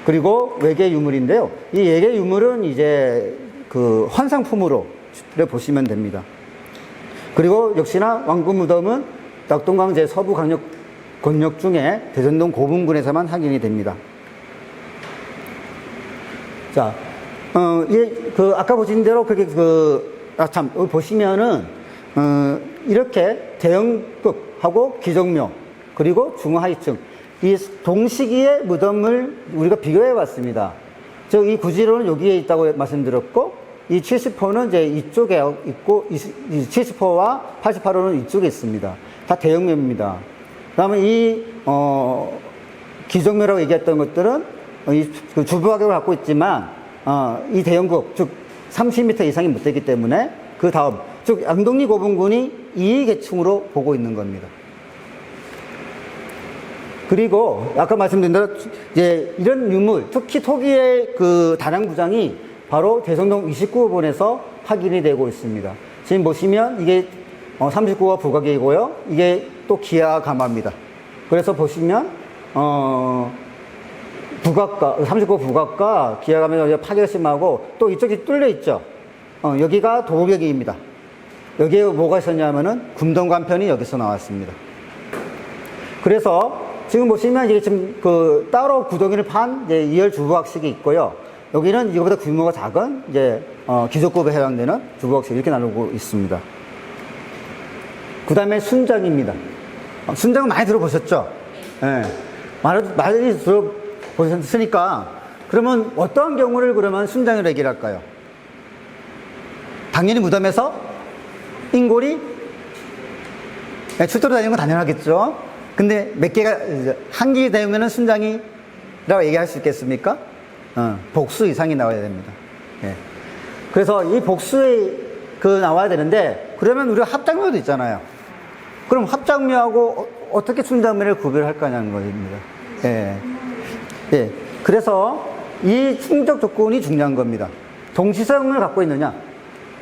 그리고 외계 유물인데요. 이 외계 유물은 이제 그 환상품으로 보시면 됩니다. 그리고 역시나 왕급 무덤은 낙동강 제 서부 권역 중에 대전동 고분군에서만 확인이 됩니다. 자, 아까 보신 대로 그렇게 보시면은, 이렇게 대형급하고 기정묘, 그리고 중하위층, 이 동시기의 무덤을 우리가 비교해 봤습니다. 즉, 이 구지로는 여기에 있다고 말씀드렸고, 이 70호는 이제 이쪽에 있고, 이 70호와 88호는 이쪽에 있습니다. 다 대형묘입니다. 그 다음에 이, 기정묘라고 얘기했던 것들은 주부가격을 갖고 있지만, 이 대형급, 즉, 30m 이상이 못 되기 때문에 그 다음, 즉, 양동리 고분군이 2위 계층으로 보고 있는 겁니다. 그리고 아까 말씀드린 대로 이제 이런 유물, 특히 토기의 그 다량 부장이 바로 대성동 29호본에서 확인이 되고 있습니다. 지금 보시면 이게 39호가 부각이고요. 이게 또 기하 가마입니다. 그래서 보시면 부각과 39호 부각과 기하 가마 파괴가 심하고, 또 이쪽이 뚫려 있죠. 여기가 도벽입니다. 여기에 뭐가 있었냐면은 금동관편이 여기서 나왔습니다. 그래서 지금 보시면 이게 지금 따로 구덩이를 판 이제 2열 주부각식이 있고요. 여기는 이거보다 규모가 작은 이제 기족급에 해당되는 주부각식 이렇게 나누고 있습니다. 그 다음에 순장입니다. 순장은 많이 들어보셨죠? 예. 많이 들어보셨으니까, 그러면 어떠한 경우를 그러면 순장이라고 얘기를 할까요? 당연히 무덤에서 인골이 출두로 다니는 건 당연하겠죠. 근데 몇 개가, 한 개 되면은 순장이라고 얘기할 수 있겠습니까? 복수 이상이 나와야 됩니다. 예. 그래서 이 복수에 나와야 되는데, 그러면 우리가 합장묘도 있잖아요. 그럼 합장묘하고 어떻게 순장묘를 구별할 거냐는 것입니다. 예. 예. 그래서 이 충족 조건이 중요한 겁니다. 동시성을 갖고 있느냐?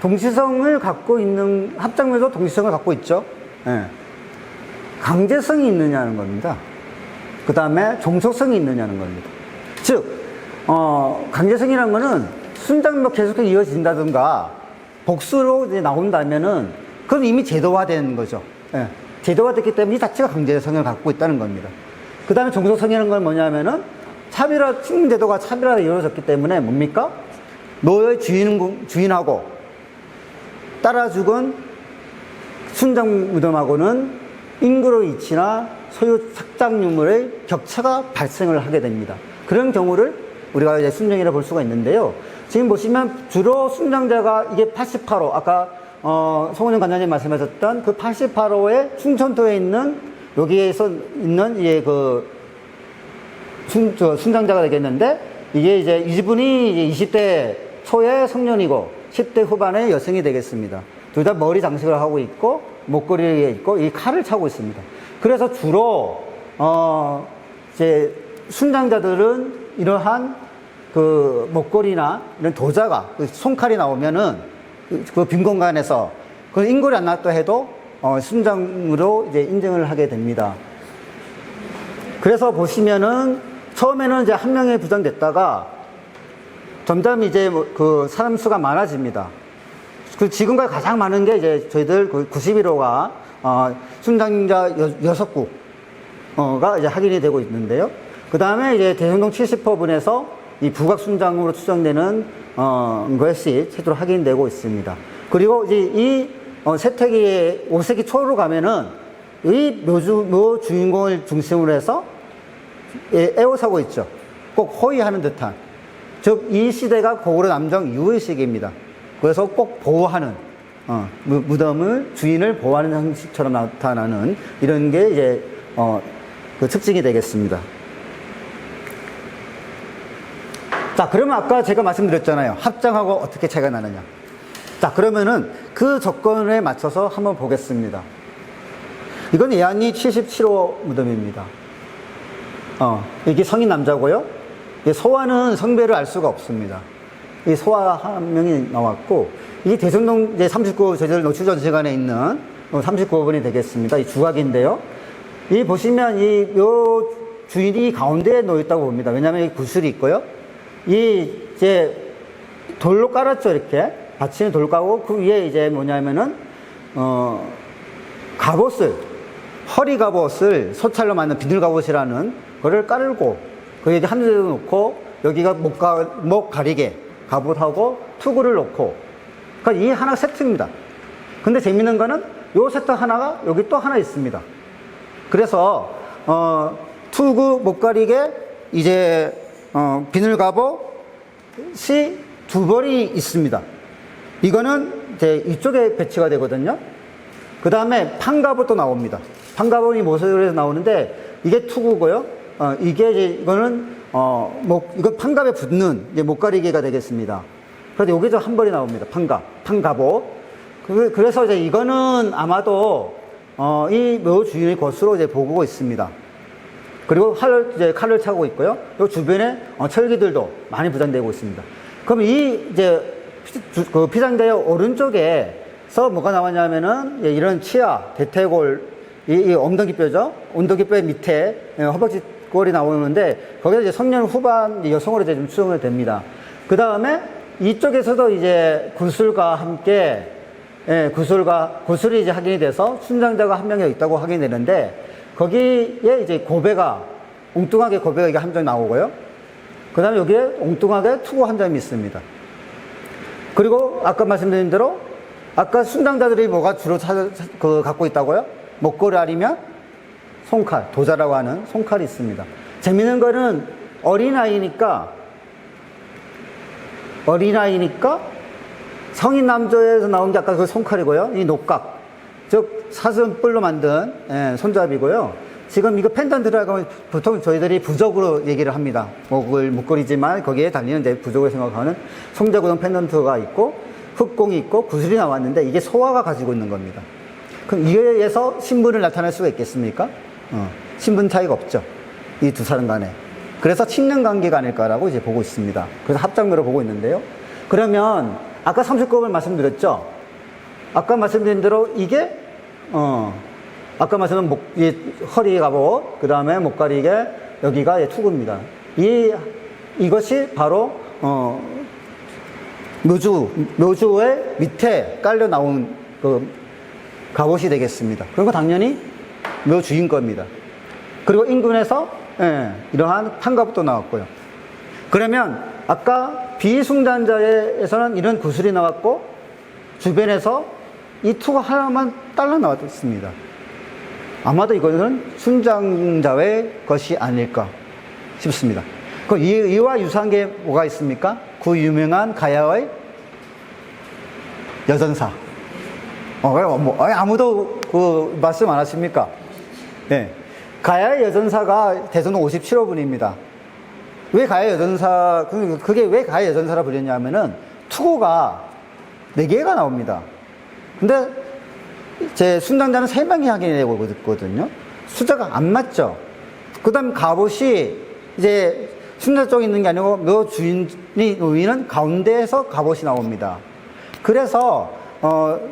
동시성을 갖고 있는 합장묘도 동시성을 갖고 있죠. 예. 강제성이 있느냐는 겁니다. 그 다음에 종속성이 있느냐는 겁니다. 즉, 강제성이라는 거는 순장묘 계속 이어진다든가 복수로 이제 나온다면은 그건 이미 제도화된 거죠. 예. 제도화됐기 때문에 이 자체가 강제성을 갖고 있다는 겁니다. 그 다음에 종속성이라는 건 뭐냐면은 식민제도가 차별화가 이루어졌기 때문에 뭡니까? 노예 주인하고 따라 죽은 순장 무덤하고는 인구의 위치나 소유 착장 유물의 격차가 발생을 하게 됩니다. 그런 경우를 우리가 이제 순정이라 볼 수가 있는데요. 지금 보시면 주로 순장자가 이게 88호, 아까 송은영 관장님 말씀하셨던 그 88호의 충청도에 있는 여기에서 있는 이제 순장자가 되겠는데, 이게 이제 이분이 이제 20대 초의 청년이고 10대 후반의 여성이 되겠습니다. 둘 다 머리 장식을 하고 있고 목걸이에 있고 이 칼을 차고 있습니다. 그래서 주로 이제 순장자들은 이러한 그 목걸이나 이런 도자가 손칼이 나오면은 그 빈 공간에서 그 인골이 안 나왔다 해도 순장으로 이제 인정을 하게 됩니다. 그래서 보시면은 처음에는 이제 한 명이 부정됐다가 점점 이제 그 사람 수가 많아집니다. 그 지금까지 가장 많은 게 이제 저희들 그 91호가 순장자 6구가 이제 확인이 되고 있는데요. 그 다음에 이제 대성동 70호분에서 이 부각 순장으로 추정되는 것이 최초로 확인되고 있습니다. 그리고 이제 이 세태기의 5세기 초로 가면은 이 묘 주인공을 중심으로 해서 애호사고 있죠. 꼭 호위하는 듯한. 즉, 이 시대가 고구려 남정 이후의 시기입니다. 그래서 꼭 보호하는, 무덤을, 주인을 보호하는 형식처럼 나타나는 이런 게 이제, 그 특징이 되겠습니다. 자, 그러면 아까 제가 말씀드렸잖아요. 합장하고 어떻게 차이가 나느냐. 자, 그러면은 그 조건에 맞춰서 한번 보겠습니다. 이건 예안리 77호 무덤입니다. 이게 성인 남자고요. 소아는 성별을 알 수가 없습니다. 이 소아 한 명이 나왔고, 이게 대성동 이제 39, 저희들 노출전 시간에 있는 39번이 되겠습니다. 이 주각인데요. 이 보시면 요 주인이 가운데에 놓여 있다고 봅니다. 왜냐하면 이 구슬이 있고요. 이 이제 돌로 깔았죠. 이렇게 받치는 돌로 까고 그 위에 이제 뭐냐면은 갑옷을, 허리 갑옷을 소찰로 만든 비늘 갑옷이라는 거를 깔고 거기에 한 대도 놓고 여기가 목 가리개 갑옷하고 투구를 놓고, 그러니까 이 하나 세트입니다. 근데 재밌는 거는 요 세트 하나가 여기 또 하나 있습니다. 그래서 투구 목 가리개 이제 비늘 갑옷이 두 벌이 있습니다. 이거는 이제 이쪽에 배치가 되거든요. 그 다음에 판갑옷도 나옵니다. 판갑옷이 모서리에서 나오는데 이게 투구고요. 이게 이제 이거는 이건 판갑에 붙는 이제 목가리개가 되겠습니다. 그래서 여기서 한 벌이 나옵니다. 판갑옷. 그래서 이제 이거는 아마도 이 묘 주인의 것으로 이제 보고 있습니다. 그리고 칼을 차고 있고요. 이 주변에 철기들도 많이 부장되고 있습니다. 그럼 이 이제 그 피장대의 오른쪽에서 뭐가 나왔냐면은 이런 치아, 대퇴골, 이 엉덩이뼈죠. 엉덩이뼈 밑에 허벅지 골이 나오는데 거기서 이제 성년 후반 여성으로 이제 좀 추정이 됩니다. 그 다음에 이쪽에서도 이제 구슬과 함께 구슬이 이제 확인이 돼서 순장자가 한 명이 있다고 확인이 되는데 거기에 이제 엉뚱하게 고배가 한 점 나오고요. 그 다음에 여기에 엉뚱하게 투구 한 점이 있습니다. 그리고 아까 말씀드린 대로 아까 순장자들이 뭐가 주로 갖고 있다고요? 목걸이 아니면 손칼, 도자라고 하는 손칼이 있습니다. 재밌는 거는 어린아이니까 성인 남자에서 나온 게 아까 그 손칼이고요. 이 녹각, 즉 사슴뿔로 만든 손잡이고요. 지금 이거 펜던트라고 하면 보통 저희들이 부적으로 얘기를 합니다. 목걸이지만 거기에 달리는 이제 부적으로 생각하는 송자구동 펜던트가 있고 흑공이 있고 구슬이 나왔는데 이게 소화가 가지고 있는 겁니다. 그럼 이에 의해서 신분을 나타낼 수가 있겠습니까? 신분 차이가 없죠. 이 두 사람 간에. 그래서 친년 관계가 아닐까라고 이제 보고 있습니다. 그래서 합장묘로 보고 있는데요. 그러면 아까 39번을 말씀드렸죠. 아까 말씀드린 대로 이게 아까 말씀은 허리 갑옷, 그 다음에 목가리개, 여기가 투구입니다. 이것이 바로 묘주의 밑에 깔려 나온 그 갑옷이 되겠습니다. 그리고 당연히 묘 주인 겁니다. 그리고 인근에서 이러한 판갑옷도 나왔고요. 그러면 아까 비순장자에서는 이런 구슬이 나왔고 주변에서 이 투가 하나만 딸라 나왔습니다. 아마도 이거는 순장자의 것이 아닐까 싶습니다. 그럼 이와 유사한 게 뭐가 있습니까? 그 유명한 가야의 여전사. 아무도 그 말씀 안 하십니까? 네. 가야의 여전사가 대성동 57호분입니다. 왜 가야 여전사, 그게 왜 가야 여전사라 불렸냐면은 투고가 4개가 나옵니다. 근데 제 순장자는 3명이 하게 되고 있거든요. 숫자가 안 맞죠. 그 다음 갑옷이 이제 순장자 쪽에 있는 게 아니고 묘 주인이 놓이는 가운데에서 갑옷이 나옵니다. 그래서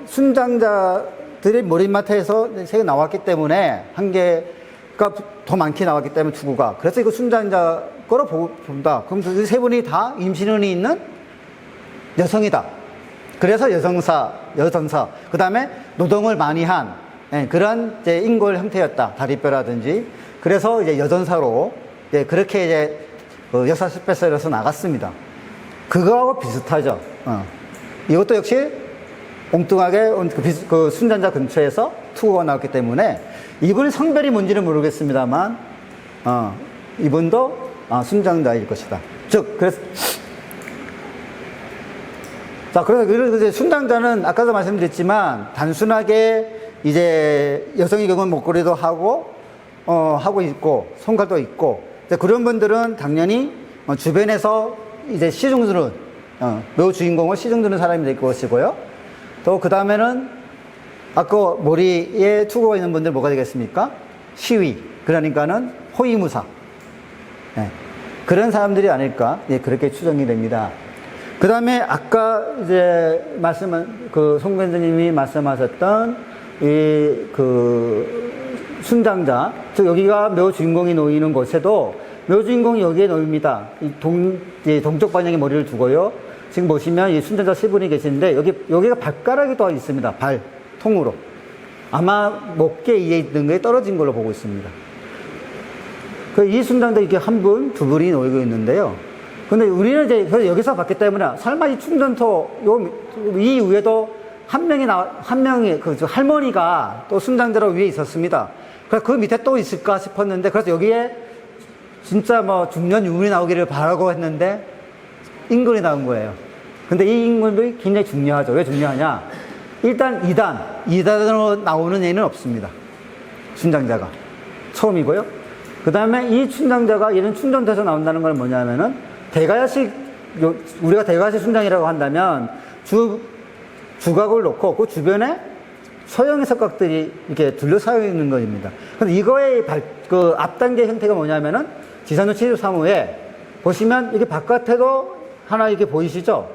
순장자들이 머리맡에서 3개 나왔기 때문에 한 개가 더 많게 나왔기 때문에 투구가. 그래서 이거 순장자 거로 본다. 그럼 그 3분이 다 임신운이 있는 여성이다. 그래서 여전사. 그 다음에 노동을 많이 한 그런 이제 인골 형태였다. 다리뼈라든지. 그래서 이제 여전사로 그렇게 이제 역사 스페셜에서 나갔습니다. 그거하고 비슷하죠. 이것도 역시 엉뚱하게 그 순장자 근처에서 투구가 나왔기 때문에 이분의 성별이 뭔지는 모르겠습니다만 이분도 순장자일 것이다. 즉 그래서 이제 순장자는 아까도 말씀드렸지만 단순하게 이제 여성의 경우는 목걸이도 하고 있고 손갈도 있고 그런 분들은 당연히 주변에서 이제 시중드는 묘 주인공을 시중드는 사람이 될 것이고요. 또 그 다음에는 아까 머리에 투구가 있는 분들 뭐가 되겠습니까? 시위, 그러니까는 호위무사. 그런 사람들이 아닐까, 그렇게 추정이 됩니다. 그 다음에 아까 이제 송 변호사님이 말씀하셨던 순장자, 즉 여기가 묘 주인공이 놓이는 곳에도 묘 주인공이 여기에 놓입니다. 동쪽 방향에 머리를 두고요. 지금 보시면 이 순장자 3분이 계시는데 여기가 발가락이 또 있습니다. 통으로. 아마 목에 이에 있는 게 떨어진 걸로 보고 있습니다. 이 순장자 이렇게 1분, 2분이 놓이고 있는데요. 근데 우리는 이제 여기서 봤기 때문에 설마 이 충전토 이 위에도 한 명이 할머니가 또 순장자로 위에 있었습니다. 그래서 그 밑에 또 있을까 싶었는데 그래서 여기에 진짜 중년 유물이 나오기를 바라고 했는데 인근이 나온 거예요. 근데 이 인근이 굉장히 중요하죠. 왜 중요하냐? 일단 2단으로 나오는 애는 없습니다. 순장자가. 처음이고요. 그 다음에 이 순장자가 얘는 충전돼서 나온다는 건 뭐냐면은 우리가 대가식 순장이라고 한다면 주각을 놓고 그 주변에 소형의 석각들이 이렇게 둘러싸여 있는 것입니다. 근데 이거의 앞단계 형태가 뭐냐면은 지산도 73호에 보시면 이게 바깥에도 하나 이렇게 보이시죠?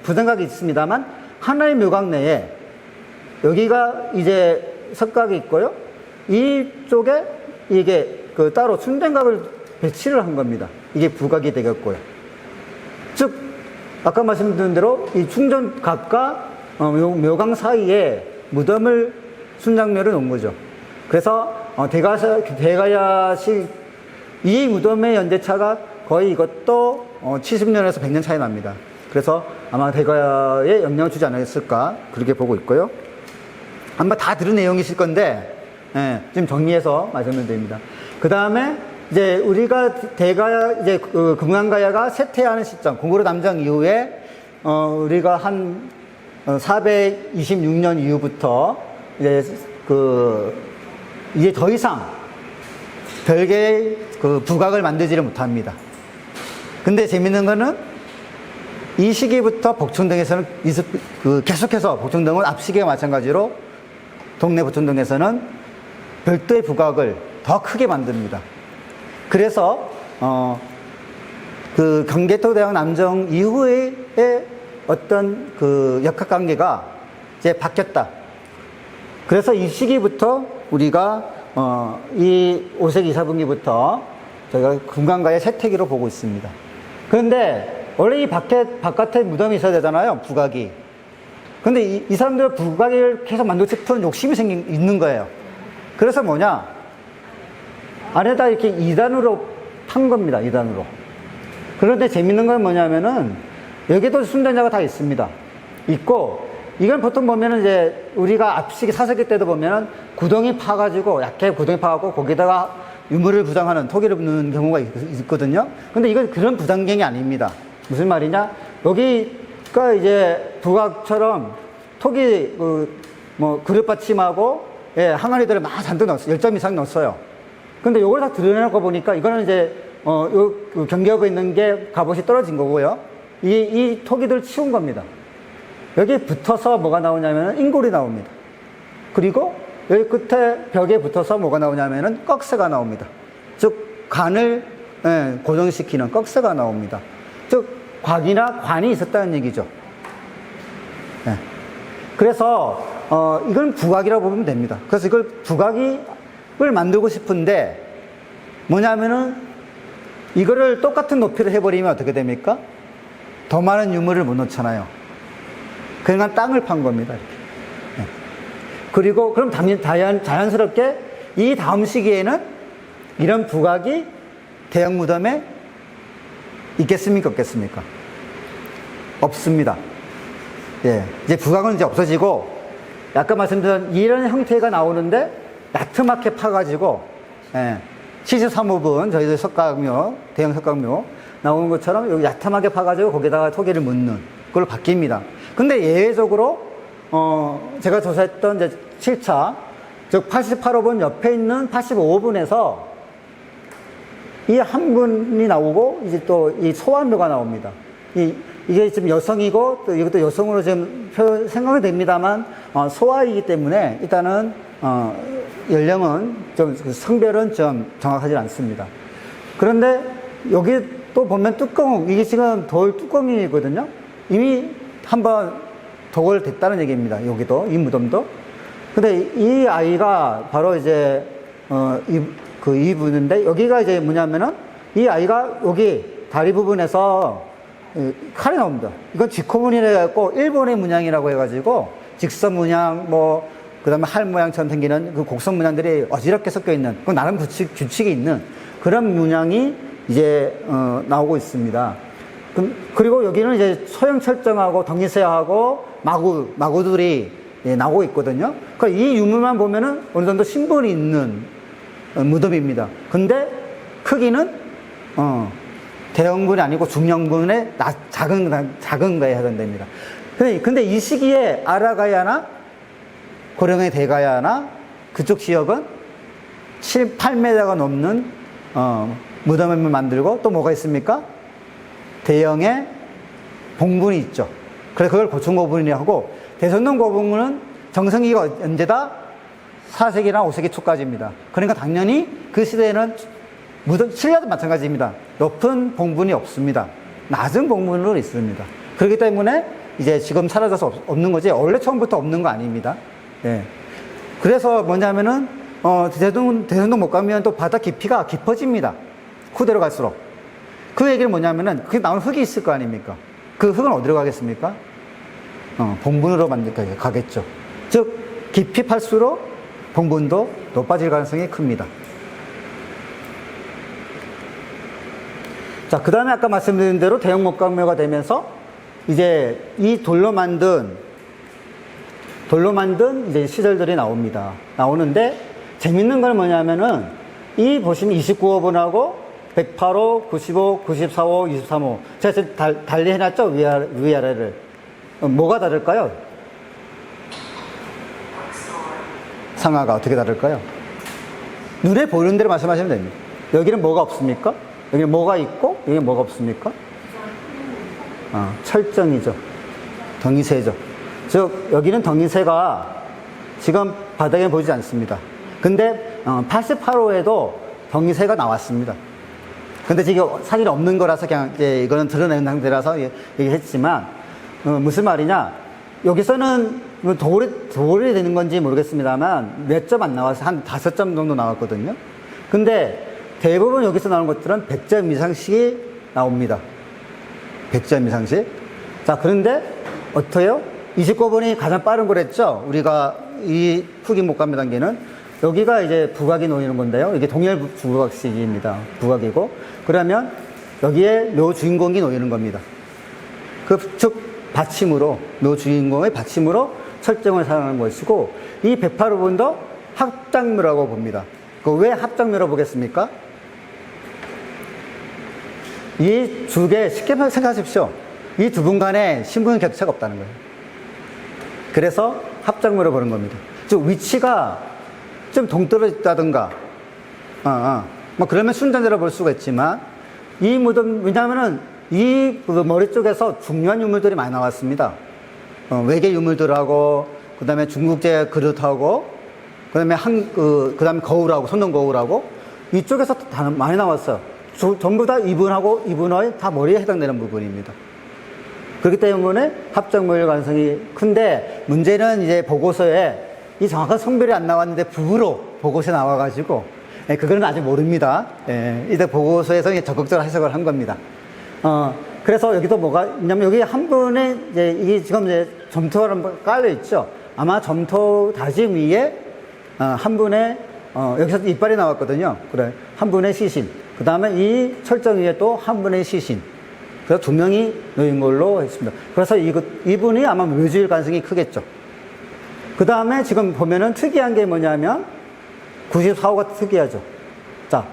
부등각이 있습니다만 하나의 묘각 내에 여기가 이제 석각이 있고요. 이쪽에 이게 따로 순장각을 배치를 한 겁니다. 이게 부각이 되겠고요. 즉, 아까 말씀드린 대로 이 충전각과 묘각 사이에 무덤을 순장묘를 놓은 거죠. 그래서 대가야식 이 무덤의 연대차가 거의 이것도 70년에서 100년 차이 납니다. 그래서 아마 대가야에 영향을 주지 않았을까 그렇게 보고 있고요. 아마 다 들은 내용이실 건데 지금 정리해서 말씀을 드립니다. 그 다음에 이제 우리가 이제 금강가야가 쇠퇴하는 시점, 공고로 남정 이후에 우리가 한 426년 이후부터 이제 더 이상 별개의 부각을 만들지를 못합니다. 근데 재밌는 거는 이 시기부터 복촌동에서는 계속해서 복촌동은 앞 시기와 마찬가지로 동네 복촌동에서는 별도의 부각을 더 크게 만듭니다. 그래서 경계토대왕 남정 이후의 어떤 역학관계가 이제 바뀌었다. 그래서 이 시기부터 우리가 이 5세기 4분기부터 저희가 금강가의 세태기로 보고 있습니다. 그런데 원래 이 바깥에 무덤이 있어야 되잖아요, 부각이. 근데 이 사람들 부각을 계속 만들고 싶은 욕심이 있는 거예요. 그래서 뭐냐? 안에다 이렇게 2단으로 판 겁니다, 2단으로. 그런데 재밌는 건 뭐냐면은, 여기도 순장자가 다 있습니다. 있고, 이건 보통 보면은 이제 우리가 앞시기 사석기 때도 보면은 구덩이 파가지고 약게 구덩이 파갖고 거기다가 유물을 부장하는 토기를 붓는 경우가 있거든요. 근데 이건 그런 부장경이 아닙니다. 무슨 말이냐? 여기가 이제 부각처럼 토기 뭐 그릇 받침하고 예, 항아리들을 막 잔뜩 넣었어요. 10점 이상 넣었어요. 근데 요걸 다 드러내놓고 보니까 이거는 이제 요 경계업에 있는 게 갑옷이 떨어진 거고요. 이 토기들 치운 겁니다. 여기 붙어서 뭐가 나오냐면 인골이 나옵니다. 그리고 여기 끝에 벽에 붙어서 뭐가 나오냐면은 꺽쇠가 나옵니다. 즉 관을 예, 고정시키는 꺽쇠가 나옵니다. 즉 곽이나 관이 있었다는 얘기죠. 예. 그래서 이건 부각이라고 보면 됩니다. 그래서 이걸 부각을 만들고 싶은데 뭐냐면은 이거를 똑같은 높이로 해버리면 어떻게 됩니까? 더 많은 유물을 못 넣잖아요. 그러니까 땅을 판 겁니다. 이렇게. 네. 그리고 그럼 자연스럽게 이 다음 시기에는 이런 부각이 대형 무덤에 있겠습니까? 없겠습니까? 없습니다. 예. 이제 부각은 이제 없어지고, 아까 말씀드린 이런 형태가 나오는데, 야트맣게 파가지고, 예. 73호분, 저희들 석각묘, 대형 석각묘, 나오는 것처럼 여기 야트하게 파가지고 거기다가 토기를 묻는 그걸로 바뀝니다. 근데 예외적으로 제가 조사했던 이제 7차 즉 88호분 옆에 있는 85호분에서 이 한 분이 나오고 이제 또 이 소환묘가 나옵니다. 이게 지금 여성이고 또 이것도 여성으로 지금 생각이 됩니다만 소아이기 때문에 일단은 연령은 좀 성별은 좀 정확하지 않습니다. 그런데 여기 또 보면 뚜껑, 이게 지금 돌 뚜껑이거든요. 이미 한번 도골됐다는 얘기입니다. 여기도, 이 무덤도. 근데 이 아이가 바로 이제, 이 분인데, 여기가 이제 뭐냐면은, 이 아이가 여기 다리 부분에서 칼이 나옵니다. 이건 지코문이라 해갖고, 일본의 문양이라고 해가지고, 직선 문양, 그 다음에 할 모양처럼 생기는 그 곡선 문양들이 어지럽게 섞여 있는, 그 나름 규칙이 있는 그런 문양이 이제 나오고 있습니다. 그리고 여기는 이제 소형 철정하고 덩이쇠하고 마구들이 나오고 있거든요. 그러니까 이 유물만 보면은 어느 정도 신분이 있는 무덤입니다. 근데 크기는 대형분이 아니고 중형분의 작은 거에 해당됩니다. 근데 이 시기에 아라가야나 고령의 대가야나 그쪽 지역은 8m가 넘는 무덤을 만들고 또 뭐가 있습니까? 대형의 봉분이 있죠. 그래서 그걸 고충고분이라고 하고, 대선동 고분은 정성기가 언제다? 4세기나 5세기 초까지입니다. 그러니까 당연히 그 시대에는 무덤, 신라도 마찬가지입니다. 높은 봉분이 없습니다. 낮은 봉분으로 있습니다. 그렇기 때문에 이제 지금 사라져서 없는 거지, 원래 처음부터 없는 거 아닙니다. 예. 그래서 뭐냐면은, 대선동 못 가면 또 바다 깊이가 깊어집니다. 후대로 갈수록. 그 얘기는 뭐냐면은, 그게 나온 흙이 있을 거 아닙니까? 그 흙은 어디로 가겠습니까? 봉분으로 가겠죠. 즉, 깊이 팔수록 봉분도 높아질 가능성이 큽니다. 자, 그 다음에 아까 말씀드린 대로 대형 목각묘가 되면서, 이제 이 돌로 만든 이제 시설들이 나옵니다. 나오는데, 재밌는 건 뭐냐면은, 이 보시면 29호분하고 108호, 95, 94호, 23호. 제가 지금 달리 해놨죠? 위아래를. 뭐가 다를까요? 상하가 어떻게 다를까요? 눈에 보이는 대로 말씀하시면 됩니다. 여기는 뭐가 없습니까? 여기는 뭐가 있고, 여기는 뭐가 없습니까? 철정이죠. 덩이쇠죠. 즉, 여기는 덩이쇠가 지금 바닥에 보이지 않습니다. 근데 88호에도 덩이쇠가 나왔습니다. 근데 지금 사진이 없는 거라서 그냥 이거는 드러내는 상태라서 얘기했지만, 무슨 말이냐? 여기서는 돌이 되는 건지 모르겠습니다만 몇 점 안 나와서 한 5점 정도 나왔거든요. 근데 대부분 여기서 나오는 것들은 100점 이상씩이 나옵니다. 100점 이상씩. 자, 그런데 어때요? 29번이 가장 빠른 거랬죠? 우리가 이 후기 목감매 단계는 여기가 이제 부각이 놓이는 건데요. 이게 동일 부각식입니다. 부각이고. 그러면 여기에 묘 주인공이 놓이는 겁니다. 즉, 받침으로, 묘 주인공의 받침으로 철정을 사용하는 것이고, 이 108호분도 합장묘라고 봅니다. 왜 합장묘라고 보겠습니까? 이 두 개, 쉽게 생각하십시오. 이 두 분 간에 신분 격차가 없다는 거예요. 그래서 합장묘로 보는 겁니다. 즉, 위치가 좀 동떨어졌다든가, 뭐, 그러면 순전자로 볼 수가 있지만, 이 무덤, 왜냐하면은, 이 머리 쪽에서 중요한 유물들이 많이 나왔습니다. 외계 유물들하고, 그 다음에 중국제 그릇하고, 그 다음에 그 다음에 거울하고, 손등 거울하고, 이쪽에서 다 많이 나왔어요. 전부 다 이분하고 이분의 다 머리에 해당되는 부분입니다. 그렇기 때문에 합장묘일 가능성이 큰데, 문제는 이제 보고서에 이 정확한 성별이 안 나왔는데 부부로 보고서에 나와가지고, 그거는 아직 모릅니다. 이때 보고서에서 적극적으로 해석을 한 겁니다. 그래서 여기도 뭐가 있냐면, 여기 한 분의, 이게 지금 이제 점토가 깔려 있죠. 아마 점토 다짐 위에, 한 분의, 여기서 이빨이 나왔거든요. 그래. 한 분의 시신. 그 다음에 이 철정 위에 또 한 분의 시신. 그래서 두 명이 놓인 걸로 했습니다. 그래서 이분이 아마 묘주일 가능성이 크겠죠. 그 다음에 지금 보면은 특이한 게 뭐냐면, 94호가 특이하죠. 자,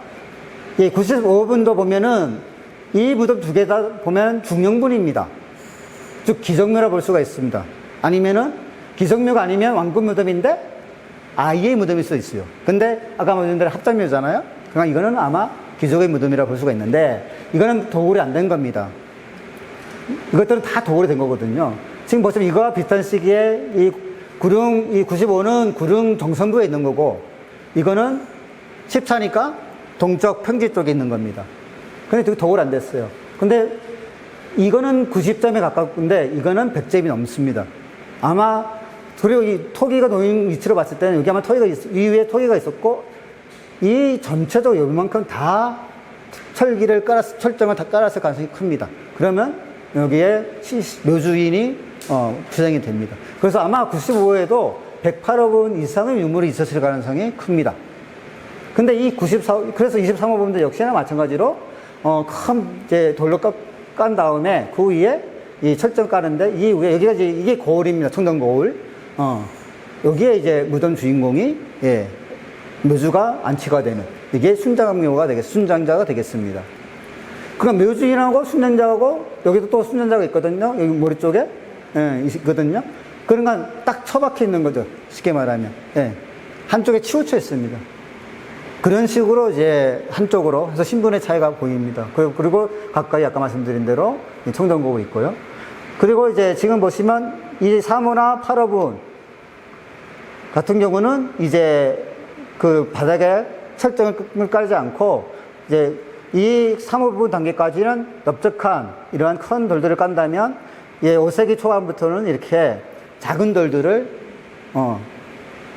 이 95분도 보면은 이 무덤 두 개 다 보면 중령분입니다. 즉, 기정묘라 볼 수가 있습니다. 아니면은, 기정묘가 아니면 왕군 무덤인데, 아이의 무덤일 수도 있어요. 근데, 아까 말씀드린 대로 합장묘잖아요? 그러니까 이거는 아마 귀족의 무덤이라 볼 수가 있는데, 이거는 도굴이 안 된 겁니다. 이것들은 다 도굴이 된 거거든요. 지금 보시면 이거와 비슷한 시기에 이 95는 구릉 정선부에 있는 거고, 이거는 14니까 동쪽 평지 쪽에 있는 겁니다. 근데 되게 도굴 안 됐어요. 근데 이거는 90점에 가깝은데, 이거는 100점이 넘습니다. 아마, 그리고 이 토기가 놓인 위치로 봤을 때는 여기 아마 이 위에 토기가 있었고, 이 전체적으로 여기만큼 다 철정을 다 깔았을 가능성이 큽니다. 그러면 여기에 묘주인이 구성이 됩니다. 그래서 아마 95호에도 108호분 이상의 유물이 있었을 가능성이 큽니다. 근데 이 94호, 그래서 23호분도 역시나 마찬가지로 큰 이제 돌로 깐 다음에 그 위에 이 철정 까는데, 이 위에 여기가 이제 이게 거울입니다. 청정 거울. 여기에 이제 무덤 주인공이 묘주가 안치가 되는, 이게 순장자가 되겠습니다. 그러니까 묘주인하고 순장자하고, 여기도 또 순장자가 있거든요. 여기 머리 쪽에. 있거든요. 그러니까 딱 처박혀 있는 거죠. 쉽게 말하면. 한쪽에 치우쳐 있습니다. 그런 식으로 이제 한쪽으로 해서 신분의 차이가 보입니다. 그리고 가까이 아까 말씀드린 대로 청정곡이 있고요. 그리고 이제 지금 보시면 이 3호나 8호분 같은 경우는 이제 그 바닥에 철정을 깔지 않고, 이제 이 3호분 단계까지는 넓적한 이러한 큰 돌들을 깐다면, 5세기 초반부터는 이렇게 작은 돌들을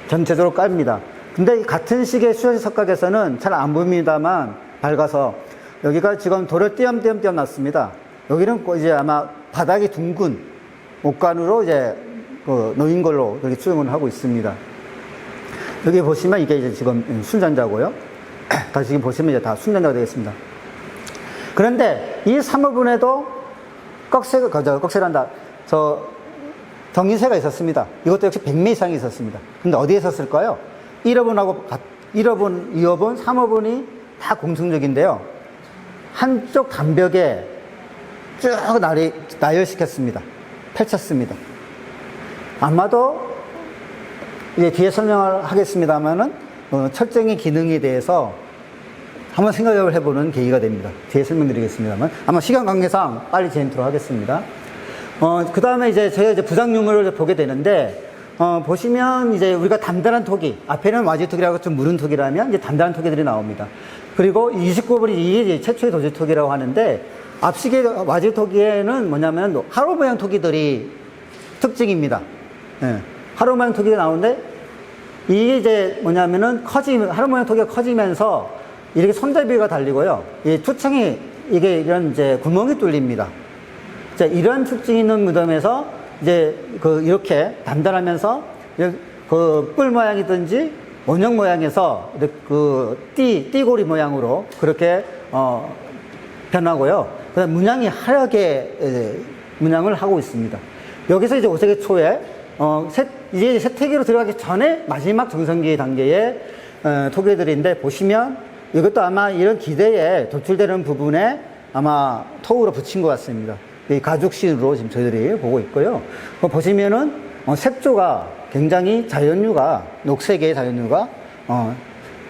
전체적으로 깔입니다. 근데 같은 시기의 수요시 석각에서는 잘 안 보입니다만, 밝아서 여기가 지금 돌을 띄엄띄엄 놨습니다. 여기는 이제 아마 바닥이 둥근 옥관으로 이제 놓인 걸로 그렇게 추정을 하고 있습니다. 여기 보시면 이게 이제 지금 순전자고요. 다시 지금 보시면 이제 다 순전자가 되겠습니다. 그런데 이 3호분에도 꺽쇠란다. 정인쇠가 있었습니다. 이것도 역시 100매 이상이 있었습니다. 근데 어디에 있었을까요? 1호분하고 1호분, 2호분, 3호분이 다 공통적인데요. 한쪽 담벽에 쭉 나열시켰습니다. 펼쳤습니다. 아마도 이제 뒤에 설명을 하겠습니다만은 철정의 기능에 대해서 한번 생각을 해보는 계기가 됩니다. 뒤에 설명드리겠습니다만, 아마 시간 관계상 빨리 진행토록 하겠습니다. 그 다음에 이제 저희가 이제 부상 유물을 보게 되는데, 보시면 이제 우리가 단단한 토기, 앞에는 와지토기라고 좀 무른 토기라면 이제 단단한 토기들이 나옵니다. 그리고 29번이 이게 최초의 도지토기라고 하는데, 앞시계 와지토기에는 뭐냐면 하로 모양 토기들이 특징입니다. 하로 모양 토기가 나오는데, 이게 이제 뭐냐면은 하로 모양 토기가 커지면서 이렇게 손잡이가 달리고요. 이 투창이 이게 이런 이제 구멍이 뚫립니다. 자, 이런 특징이 있는 무덤에서 이제 이렇게 단단하면서 뿔 모양이든지 원형 모양에서 띠고리 모양으로 그렇게 변하고요. 그다음 문양이 하얗게 문양을 하고 있습니다. 여기서 이제 5세기 초에, 이제 세태기로 들어가기 전에 마지막 정성기 단계의 토기들인데, 보시면 이것도 아마 이런 기대에 도출되는 부분에 아마 토우로 붙인 것 같습니다. 이 가죽신으로 지금 저희들이 보고 있고요. 보시면은 색조가 굉장히 자연유가, 녹색의 자연유가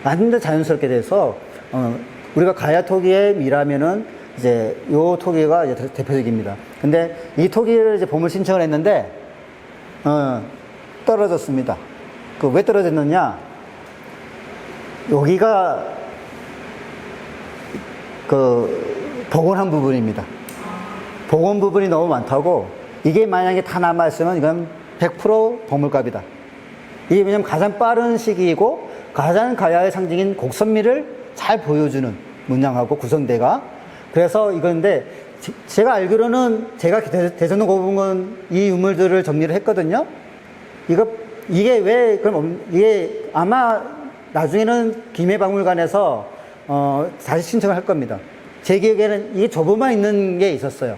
완전 자연스럽게 돼서 우리가 가야 토기의 미라면은 이제 요 토기가 이제 대표적입니다. 근데 이 토기를 이제 보물 신청을 했는데 떨어졌습니다. 그 왜 떨어졌느냐? 여기가 그 복원한 부분입니다. 복원 부분이 너무 많다고, 이게 만약에 다 남아있으면 이건 100% 보물값이다. 이게 왜냐면 가장 빠른 시기이고 가장 가야의 상징인 곡선미를 잘 보여주는 문양하고 구성대가. 그래서 이건데, 제가 알기로는 제가 대전동 고분은 이 유물들을 정리를 했거든요. 이게 왜, 그럼 이게 아마 나중에는 김해박물관에서 다시 신청을 할 겁니다. 제 기억에는 이게 저부만 있는 게 있었어요.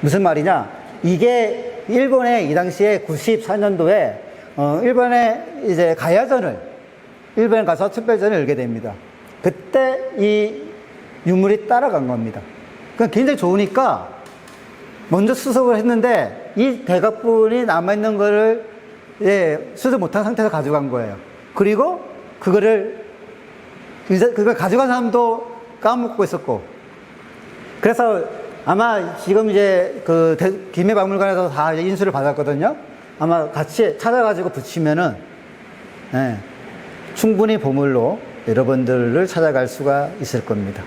무슨 말이냐? 이게 일본에 이 당시에 94년도에 일본에 이제 가야전을, 일본에 가서 특별전을 열게 됩니다. 그때 이 유물이 따라간 겁니다. 그러니까 굉장히 좋으니까 먼저 수습을 했는데 이 대각분이 남아있는 거를 수습 못한 상태에서 가져간 거예요. 그리고 그걸 가져간 사람도 까먹고 있었고, 그래서 아마 지금 이제 김해박물관에서 다 인수를 받았거든요. 아마 같이 찾아가지고 붙이면은 충분히 보물로 여러분들을 찾아갈 수가 있을 겁니다.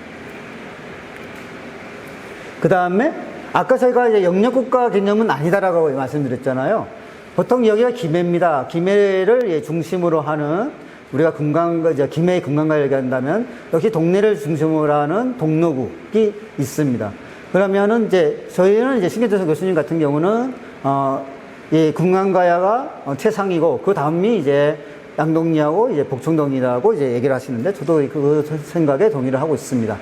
그 다음에 아까 저희가 이제 영역국가 개념은 아니다라고 말씀드렸잖아요. 보통 여기가 김해입니다. 김해를 중심으로 하는, 우리가 김해의 금강가 얘기한다면 역시 동네를 중심으로 하는 동로국이 있습니다. 그러면은 이제 저희는 이제 신경재성 교수님 같은 경우는 이 금강가야가 최상이고 그 다음이 이제 양동리하고 이제 복청동이라고 이제 얘기를 하시는데, 저도 그 생각에 동의를 하고 있습니다.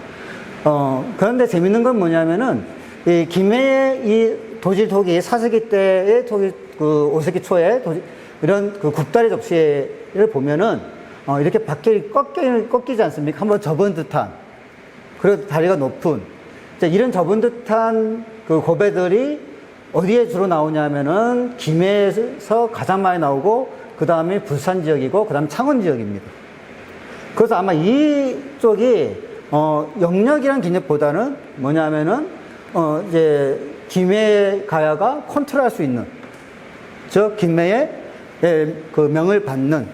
그런데 재밌는 건 뭐냐면은 이 김해의 이 도질토기 4세기 때의 토기, 그 5세기 초에 이런 그 굽다리 접시를 보면은 이렇게 밖에 꺾이지 않습니까? 한번 접은 듯한, 그리고 다리가 높은, 이런 접은 듯한 그 고배들이 어디에 주로 나오냐면은 김해에서 가장 많이 나오고, 그 다음에 부산 지역이고, 그 다음 창원 지역입니다. 그래서 아마 이쪽이 영역이란 개념보다는 뭐냐면은 이제 김해 가야가 컨트롤할 수 있는, 즉 김해의 그 명을 받는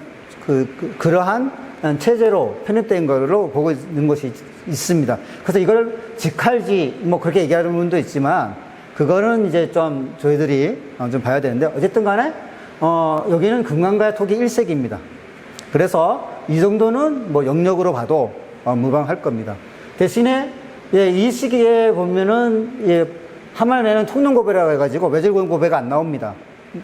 그러한 체제로 편입된 걸로 보고 있는 것이 있습니다. 그래서 이걸 직할지 뭐 그렇게 얘기하는 분도 있지만, 그거는 이제 좀 저희들이 좀 봐야 되는데, 어쨌든 간에 여기는 금강가야 토기 1세기입니다. 그래서 이 정도는 뭐 영역으로 봐도 무방할 겁니다. 대신에 이 시기에 보면은 하말에는 통영고배라고 해가지고 외질고배가 안 나옵니다.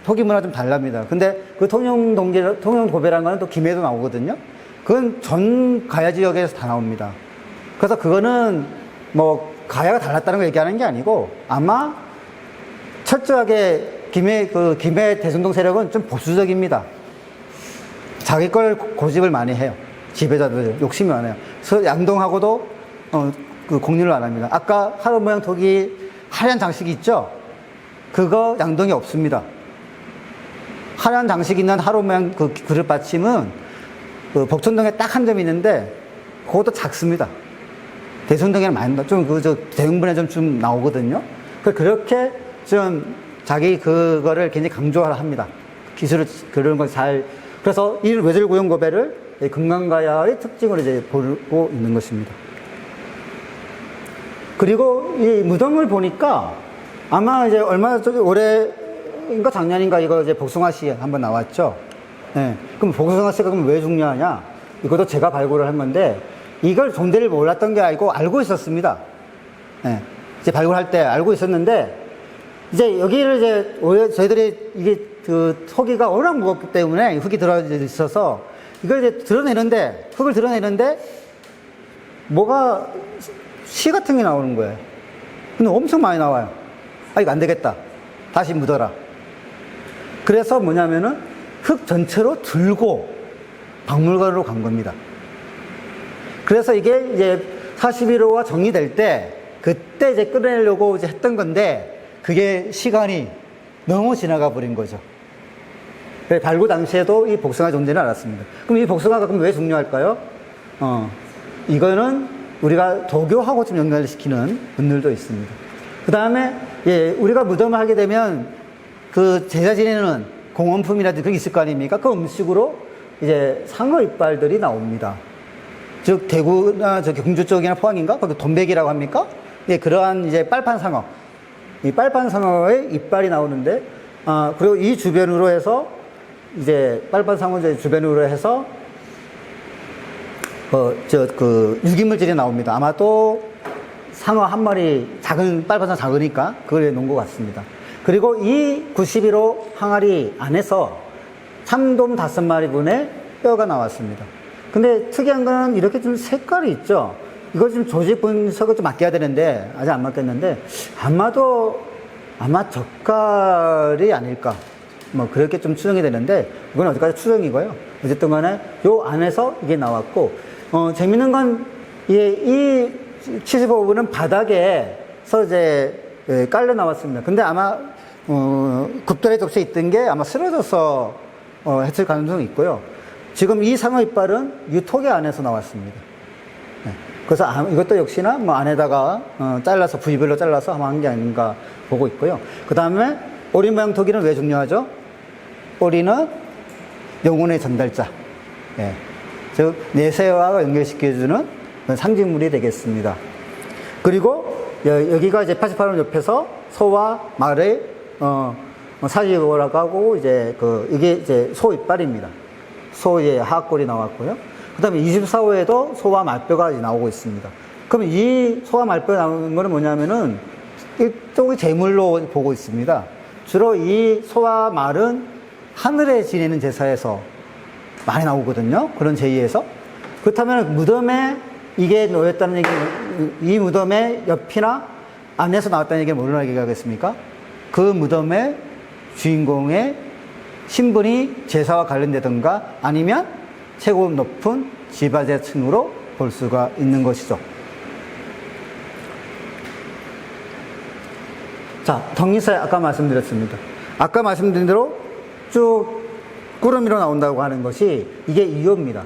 토기 문화 좀 달랍니다. 근데 그 통영고배라는 거는 또 김해도 나오거든요. 그건 전 가야 지역에서 다 나옵니다. 그래서 그거는 뭐 가야가 달랐다는 걸 얘기하는 게 아니고, 아마 철저하게 김해 대전동 세력은 좀 보수적입니다. 자기 걸 고집을 많이 해요. 지배자들 욕심이 많아요. 그래서 양동하고도 그 공유를 안 합니다. 아까 하루 모양 토기 하얀 장식이 있죠? 그거 양동이 없습니다. 하얀 장식 있는 하루 모양 그 그릇 받침은 그 복천동에 딱 한 점 있는데 그것도 작습니다. 대전동에는 많이 대형분에 좀 나오거든요. 그렇게 좀 자기 그거를 굉장히 강조하려 합니다. 기술을 그런 걸 그래서 이 외질구형고배를 금강가야의 특징으로 이제 보고 있는 것입니다. 그리고 이 무덤을 보니까 아마 이제 얼마 전에 올해인가 작년인가 이거 이제 복숭아시에 한번 나왔죠. 그럼 복숭아씨가 그럼 왜 중요하냐? 이것도 제가 발굴을 한 건데, 이걸 존재를 몰랐던 게 아니고 알고 있었습니다. 이제 발굴할 때 알고 있었는데, 이제 여기를 이제 저희들이 이게 그 토기가 워낙 무겁기 때문에 흙이 들어 있어서 이걸 이제 흙을 드러내는데 뭐가 씨 같은 게 나오는 거예요. 근데 엄청 많이 나와요. 이거 안 되겠다. 다시 묻어라. 그래서 뭐냐면은 흙 전체로 들고 박물관으로 간 겁니다. 그래서 이게 이제 41호가 정리될 때 그때 이제 끌어내려고 이제 했던 건데 그게 시간이 너무 지나가 버린 거죠. 발굴 당시에도 이 복숭아 존재는 알았습니다. 그럼 이 복숭아가 그럼 왜 중요할까요? 이거는 우리가 도교하고 좀 연결시키는 분들도 있습니다. 그 다음에, 예, 우리가 무덤을 하게 되면 그 제사 지내는 공원품이라든지 그게 있을 거 아닙니까? 그 음식으로 이제 상어 이빨들이 나옵니다. 즉, 대구나 저 경주 쪽이나 포항인가? 거기 돈백이라고 합니까? 예, 그러한 이제 빨판 상어. 이 빨판 상어의 이빨이 나오는데, 그리고 이 주변으로 해서 이제 빨판 상어 주변으로 해서 유기물질이 나옵니다. 아마도 상어 한 마리, 빨판 상어 작으니까 그걸 놓은 것 같습니다. 그리고 이 91호 항아리 안에서 참돔 5마리 분의 뼈가 나왔습니다. 근데 특이한 건 이렇게 좀 색깔이 있죠. 이거 지금 조직 분석을 좀 맡겨야 되는데, 아직 안 맡겼는데, 아마 젓갈이 아닐까. 뭐, 그렇게 좀 추정이 되는데, 이건 어디까지 추정이고요. 어쨌든 간에, 요 안에서 이게 나왔고, 재밌는 건, 이 75부는 바닥에서 이제, 깔려 나왔습니다. 근데 아마, 급달에 적셔 있던 게 아마 쓰러져서, 했을 가능성이 있고요. 지금 이 상어 이빨은 유토개 안에서 나왔습니다. 네. 그래서 이것도 역시나 뭐 안에다가, 잘라서, 부위별로 잘라서 아마 한 게 아닌가 보고 있고요. 그 다음에, 오리 모양 토기는 왜 중요하죠? 오리는 영혼의 전달자. 예. 즉, 내세와 연결시켜주는 상징물이 되겠습니다. 그리고 여기가 이제 88원 옆에서 소와 말의 사지고라고 하고 이제 이게 이제 소 이빨입니다. 소의 하악골이 나왔고요. 그 다음에 24호에도 소와 말뼈가 나오고 있습니다. 그럼 이 소와 말뼈가 나오는 거는 뭐냐면은 일종의 제물로 보고 있습니다. 주로 이 소와 말은 하늘에 지내는 제사에서 많이 나오거든요. 그런 제의에서. 그렇다면 무덤에 이게 놓였다는 얘기는, 이 무덤의 옆이나 안에서 나왔다는 얘기는 뭘로 얘기하겠습니까? 그 무덤의 주인공의 신분이 제사와 관련되든가 아니면 최고 높은 지바제층으로 볼 수가 있는 것이죠. 자, 덕리사에 아까 말씀드렸습니다. 아까 말씀드린 대로 쭉 꾸러미로 나온다고 하는 것이 이게 이유입니다.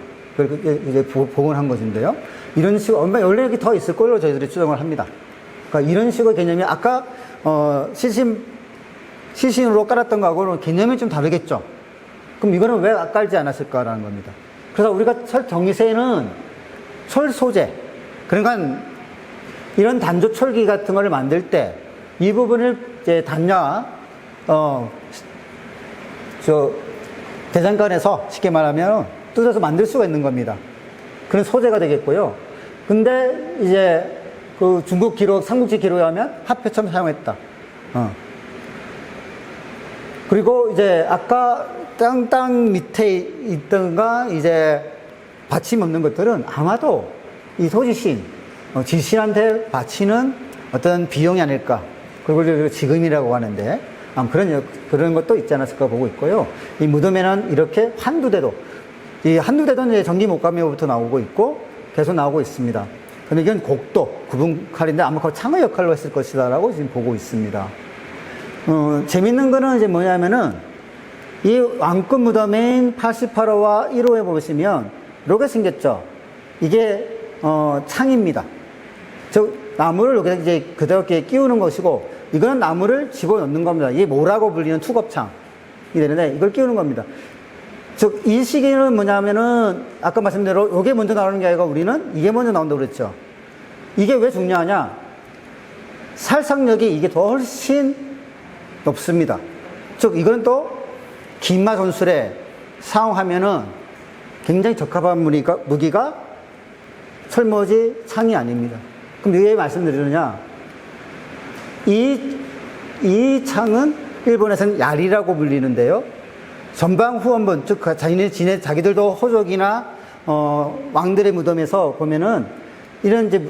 이제 복원한 것인데요. 이런 식으로, 원래 이렇게 더 있을 걸로 저희들이 추정을 합니다. 그러니까 이런 식의 개념이 아까, 시신으로 깔았던 거하고는 개념이 좀 다르겠죠. 그럼 이거는 왜 깔지 않았을까라는 겁니다. 그래서 우리가 덕리새에는 철 소재, 그러니까 이런 단조 철기 같은 거를 만들 때 이 부분을 이제 단야, 대장간에서 쉽게 말하면 뜯어서 만들 수가 있는 겁니다. 그런 소재가 되겠고요. 근데 이제 그 중국 기록, 삼국지 기록에 하면 합해처럼 사용했다. 그리고 이제 아까 땅 밑에 있던가 이제 받침 없는 것들은 아마도 이 소지신, 지신한테 바치는 어떤 비용이 아닐까. 그리고 지금이라고 하는데 그런 것도 있지 않았을까 보고 있고요. 이 무덤에는 이렇게 한두 대도 이제 전기 목감이부터 나오고 있고 계속 나오고 있습니다. 근데 이건 곡도, 구분칼인데 아마 그 창의 역할로 했을 것이다라고 지금 보고 있습니다. 재밌는 거는 이제 뭐냐면은 이 왕급 무덤인 88호와 1호에 보시면 이렇게 생겼죠. 이게 창입니다. 즉 나무를 여기 이제 그대로 끼우는 것이고 이거는 나무를 집어넣는 겁니다. 이게 뭐라고 불리는 투겁창이 되는데 이걸 끼우는 겁니다. 즉 이 시기는 뭐냐면은 아까 말씀대로 이게 먼저 나오는 게 아니라 우리는 이게 먼저 나온다고 그랬죠. 이게 왜 중요하냐? 살상력이 이게 더 훨씬 높습니다. 즉 이건 또 긴마 전술에 사용하면은 굉장히 적합한 무기가 철모지 창이 아닙니다. 그럼 왜 말씀드리느냐? 이 창은 일본에서는 야리라고 불리는데요. 전방 후원본, 즉, 자기들도 호족이나, 왕들의 무덤에서 보면은 이런 이제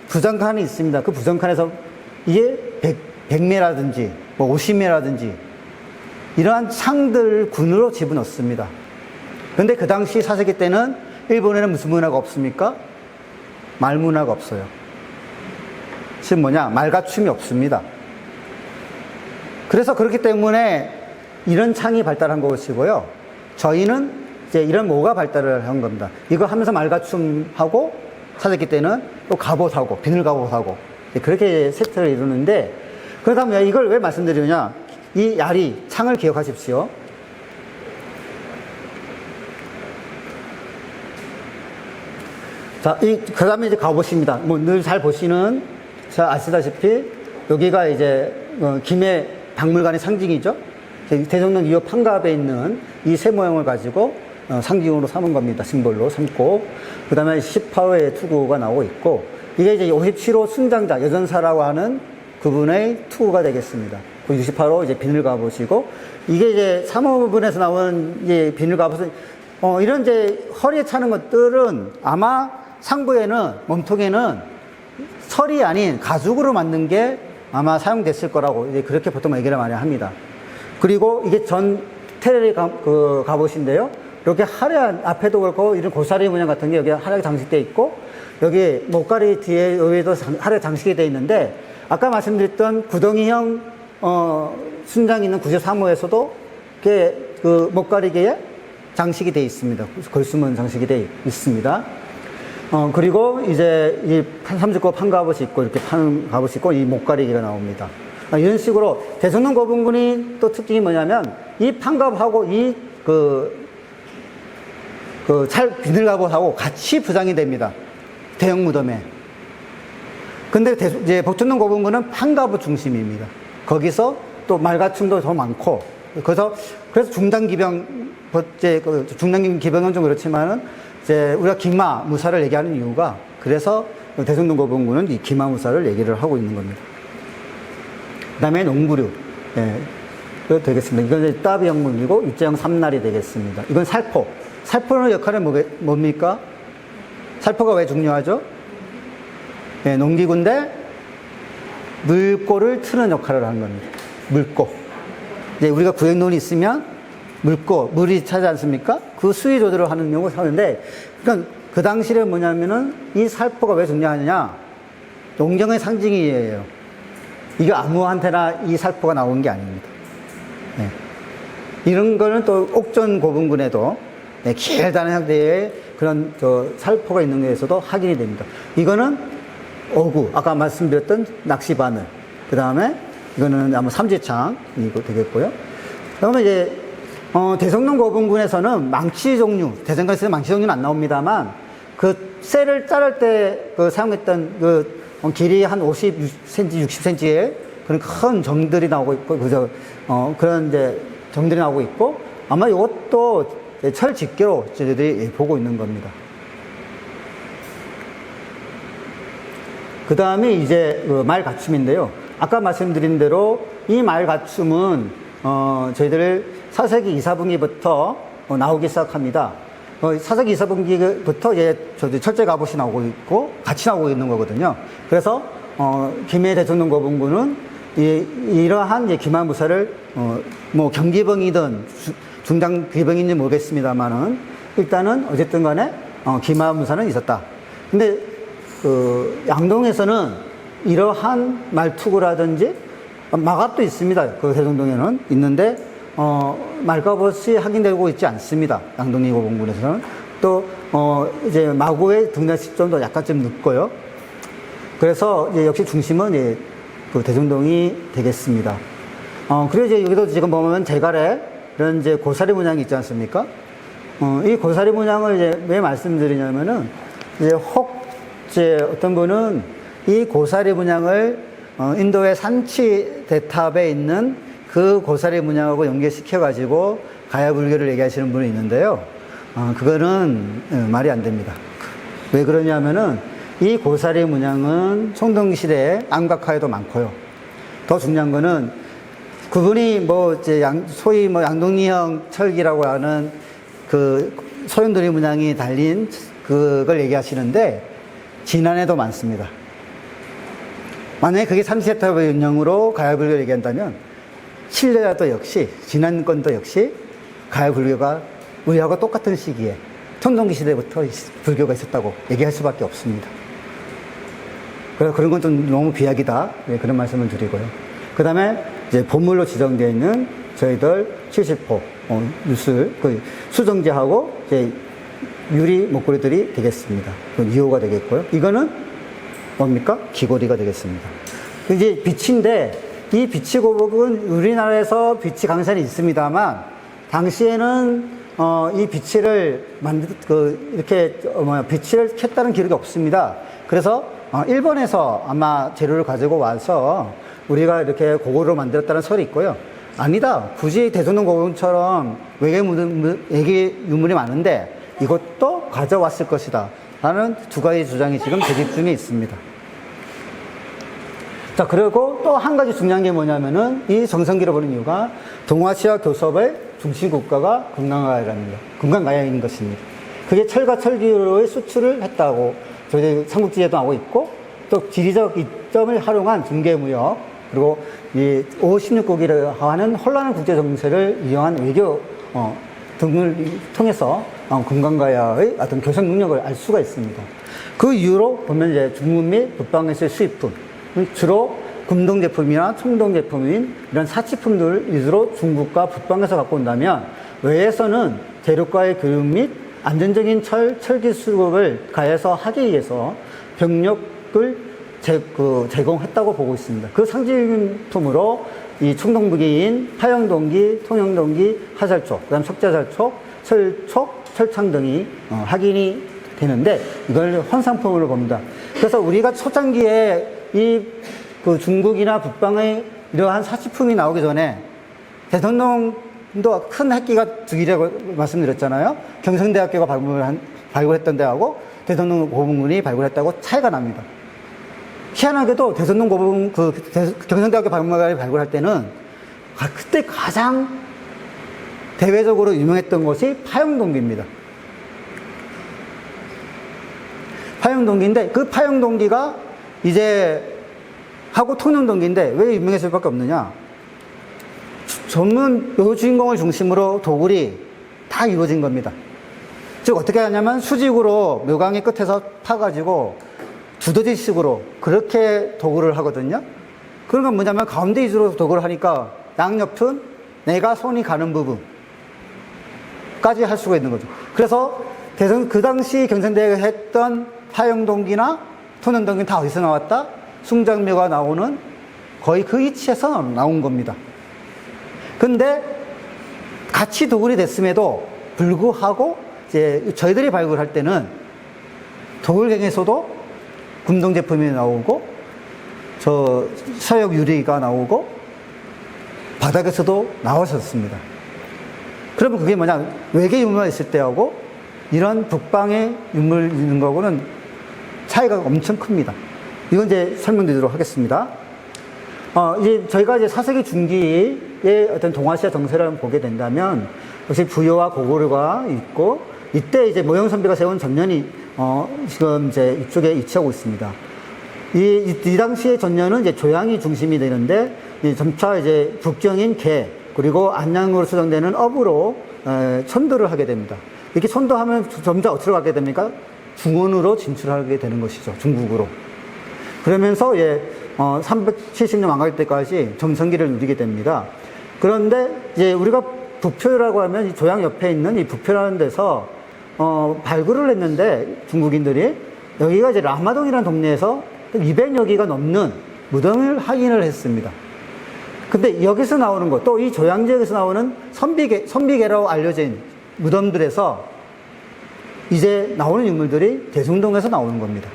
부정칸이 있습니다. 그 부정칸에서 이게 백매라든지 뭐 오시메라든지 이러한 창들 군으로 집어넣습니다. 그런데 그 당시 4세기 때는 일본에는 무슨 문화가 없습니까? 말 문화가 없어요. 지금 뭐냐? 말갖춤이 없습니다. 그래서 그렇기 때문에 이런 창이 발달한 것이고요. 저희는 이제 이런 뭐가 발달을 한 겁니다. 이거 하면서 말갖춤하고 4세기 때는 또 갑옷하고 비늘 갑옷하고 그렇게 세트를 이루는데, 그렇다면 이걸 왜 말씀드리느냐? 이 야리 창을 기억하십시오. 자, 그 다음에 이제 갑옷입니다. 뭐 늘 잘 보시는, 자, 아시다시피 여기가 이제 김해 박물관의 상징이죠. 대성령 2호 판갑에 있는 이 새 모형을 가지고 상징으로 삼은 겁니다. 심볼로 삼고, 그 다음에 18호의 투구가 나오고 있고, 이게 이제 57호 순장자 여전사라고 하는 그분의 투구가 되겠습니다. 68호 이제 비늘 갑옷이고, 이게 이제 3호분에서 나온 이제 비늘 갑옷은 이런 이제 허리에 차는 것들은 아마 상부에는, 몸통에는 설이 아닌 가죽으로 만든 게 아마 사용됐을 거라고 이제 그렇게 보통 얘기를 많이 합니다. 그리고 이게 전 테레리 갑옷인데요. 이렇게 하얀, 앞에도 그렇고 이런 고사리 문양 같은 게 여기 하얗게 장식되어 있고, 여기 목걸이 뒤에 여기도 하얗게 장식이 되어 있는데, 아까 말씀드렸던 구덩이형 순장이 있는 93호에서도 그 목걸이계에 장식이 되어 있습니다. 걸수문 장식이 되어 있습니다. 그리고 이제 이 39호 판갑옷이 있고, 이렇게 판 갑옷이 있고, 이 목걸이계가 나옵니다. 이런 식으로 대성령 거분군이 또 특징이 뭐냐면, 이 판갑하고 이 비늘 갑옷하고 같이 부장이 됩니다. 대형 무덤에. 근데 이제 복천동 거분군은 판갑옷 중심입니다. 거기서 또 말갖춤도 더 많고, 그래서 중단기병, 중단기병은 좀 그렇지만은, 이제 우리가 기마무사를 얘기하는 이유가, 그래서 대성동 거분군은 이 기마무사를 얘기를 하고 있는 겁니다. 그 다음에 농부류. 예, 그 되겠습니다. 이건 이제 따비 형물이고, 육제형 삼날이 되겠습니다. 이건 살포. 살포의 역할은 뭡니까? 살포가 왜 중요하죠? 예, 농기구인데, 물꼬를 트는 역할을 하는 겁니다. 물꼬. 이제 우리가 구획론이 있으면, 물꼬, 물이 차지 않습니까? 그 수위 조절을 하는 경우가 하는데, 그러니까 그 당시에 뭐냐면은, 이 살포가 왜 중요하느냐? 농경의 상징이에요. 이거 아무한테나 이 살포가 나온 게 아닙니다. 네. 이런 거는 또 옥전 고분군에도 네, 길다는 형태의 그런 살포가 있는 데에서도 확인이 됩니다. 이거는 어구, 아까 말씀드렸던 낚시바늘, 그 다음에 이거는 아마 삼지창이고 되겠고요. 그 다음에 이제 대성령 고분군에서는 망치 종류, 대성관에서는 망치 종류는 안 나옵니다만, 그 쇠를 자를 때 사용했던 길이 한 50cm, 60cm의 그런 큰 정들이 나오고 있고, 그런 이제 정들이 나오고 있고, 아마 이것도 철 집게로 저희들이 보고 있는 겁니다. 그 다음에 이제 말갖춤인데요. 아까 말씀드린 대로 이 말갖춤은 저희들 4세기 2, 4분기부터 나오기 시작합니다. 4세기 2, 4분기부터 이제 철제 갑옷이 나오고 있고 같이 나오고 있는 거거든요. 그래서 김해 대성령 거분군은 이러한 이제 기마무사를 뭐 경기병이든 중장 기병인지 모르겠습니다만은 일단은 어쨌든 간에 기마무사는 있었다. 근데 양동에서는 이러한 말투구라든지 마갑도 있습니다. 그 대성동에는 있는데 말갑옷이 확인되고 있지 않습니다. 양동리 고분군에서는. 또 이제 마구의 등단시점도 약간 좀 늦고요. 그래서 이제 역시 중심은 그 대성동이 되겠습니다. 그리고 이제 여기도 지금 보면 대갈에 이런 이제 고사리 문양이 있지 않습니까? 이 고사리 문양을 이제 왜 말씀드리냐면은 이제 어떤 분은 이 고사리 문양을 인도의 산치 대탑에 있는 그 고사리 문양하고 연계시켜가지고 가야불교를 얘기하시는 분이 있는데요. 그거는 말이 안 됩니다. 왜 그러냐면은 이 고사리 문양은 송동시대에 암각화에도 많고요. 더 중요한 거는 그분이 소위 양동리형 철기라고 하는 그 소현돌이 문양이 달린 그걸 얘기하시는데 진안에도 많습니다. 만약에 그게 삼시대탑의 운영으로 가야불교를 얘기한다면 신라도 역시, 지난권도 역시 가야 불교가 우리하고 똑같은 시기에 청동기 시대부터 불교가 있었다고 얘기할 수밖에 없습니다. 그래서 그런 건 좀 너무 비약이다. 네, 그런 말씀을 드리고요. 그 다음에 이제 본물로 지정되어 있는 저희들 70호, 유술, 그 수정제하고 이제 유리 목걸이들이 되겠습니다. 그건 2호가 되겠고요. 이거는 뭡니까? 귀걸이가 되겠습니다. 이제 빛인데, 이 빛이 고복은 우리나라에서 빛이 강산이 있습니다만, 당시에는, 이 빛을 이렇게, 빛을 켰다는 기록이 없습니다. 그래서, 일본에서 아마 재료를 가지고 와서 우리가 이렇게 고구려로 만들었다는 설이 있고요. 아니다. 굳이 대소동 고분처럼 외계 유물이 많은데 이것도 가져왔을 것이다. 라는 두 가지 주장이 지금 대립 중에 있습니다. 자, 그리고 또 한 가지 중요한 게 뭐냐면은 이 정성기를 보는 이유가 동아시아 교섭의 중심 국가가 금강가야인 것입니다. 그게 철과 철기로의 수출을 했다고 저희 삼국지에도 나오고 있고 또 지리적 이점을 활용한 중개무역 그리고 이 5, 16국이라 하는 혼란한 국제 정세를 이용한 외교 등을 통해서 금강가야의 어떤 교섭 능력을 알 수가 있습니다. 그 이후로 보면 이제 중국 및 북방에서의 수입품 주로 금동 제품이나 청동 제품인 이런 사치품들 위주로 중국과 북방에서 갖고 온다면 외에서는 재료과의 교육 및 안전적인 철기 수급을 가해서 하기 위해서 병력을 제공했다고 보고 있습니다. 그 상징품으로 이 청동부기인 파영동기, 통영동기, 하살촉, 그 다음 석자살촉, 철촉, 철창 등이 확인이 되는데 이걸 헌상품으로 봅니다. 그래서 우리가 초창기에 그 중국이나 북방의 이러한 사치품이 나오기 전에 대선동도 큰 핵기가 두기라고 말씀드렸잖아요. 경성대학교가 발굴했던 데하고 대선동 고분군이 발굴했다고 차이가 납니다. 희한하게도 대선동 고분, 경성대학교 발굴할 때는 그때 가장 대외적으로 유명했던 것이 파영동기입니다. 파영동기인데 그 파영동기가 이제 하고 통영동기인데 왜 유명했을 수밖에 없느냐? 전문 묘주인공을 중심으로 도굴이 다 이루어진 겁니다. 즉 어떻게 하냐면 수직으로 묘강의 끝에서 파가지고 두더지식으로 그렇게 도굴을 하거든요. 그런 건 뭐냐면 가운데 위주로 도굴을 하니까 양옆은 내가 손이 가는 부분까지 할 수가 있는 거죠. 그래서 그 당시 경선대회가 했던 파영동기나 통영동기는 다 어디서 나왔다? 숭장묘가 나오는 거의 그 위치에서 나온 겁니다. 근데 같이 도굴이 됐음에도 불구하고 이제 저희들이 발굴할 때는 도굴갱에서도 금동 제품이 나오고 서역 유리가 나오고 바닥에서도 나왔었습니다. 그러면 그게 뭐냐? 외계 유물만 있을 때하고 이런 북방의 유물 있는 거하고는 차이가 엄청 큽니다. 이건 이제 설명드리도록 하겠습니다. 이제 저희가 이제 4세기 중기의 어떤 동아시아 정세를 보게 된다면, 역시 부여와 고구려가 있고, 이때 이제 모형선비가 세운 전년이, 지금 이제 이쪽에 위치하고 있습니다. 이 당시의 전년은 이제 조양이 중심이 되는데, 점차 이제 북경인 개, 그리고 안양으로 수정되는 업으로, 천도를 하게 됩니다. 이렇게 천도하면 점차 어디로 가게 됩니까? 중원으로 진출하게 되는 것이죠. 중국으로. 그러면서 370년 안 갈 때까지 정성기를 누리게 됩니다. 그런데 이제 우리가 부표라고 하면 이 조양 옆에 있는 이 부표라는 데서 발굴을 했는데 중국인들이 여기가 이제 라마동이라는 동네에서 200여 개가 넘는 무덤을 확인을 했습니다. 근데 여기서 나오는 것, 또 이 조양 지역에서 나오는 선비계라고 알려진 무덤들에서 이제 나오는 유물들이 대중동에서 나오는 겁니다.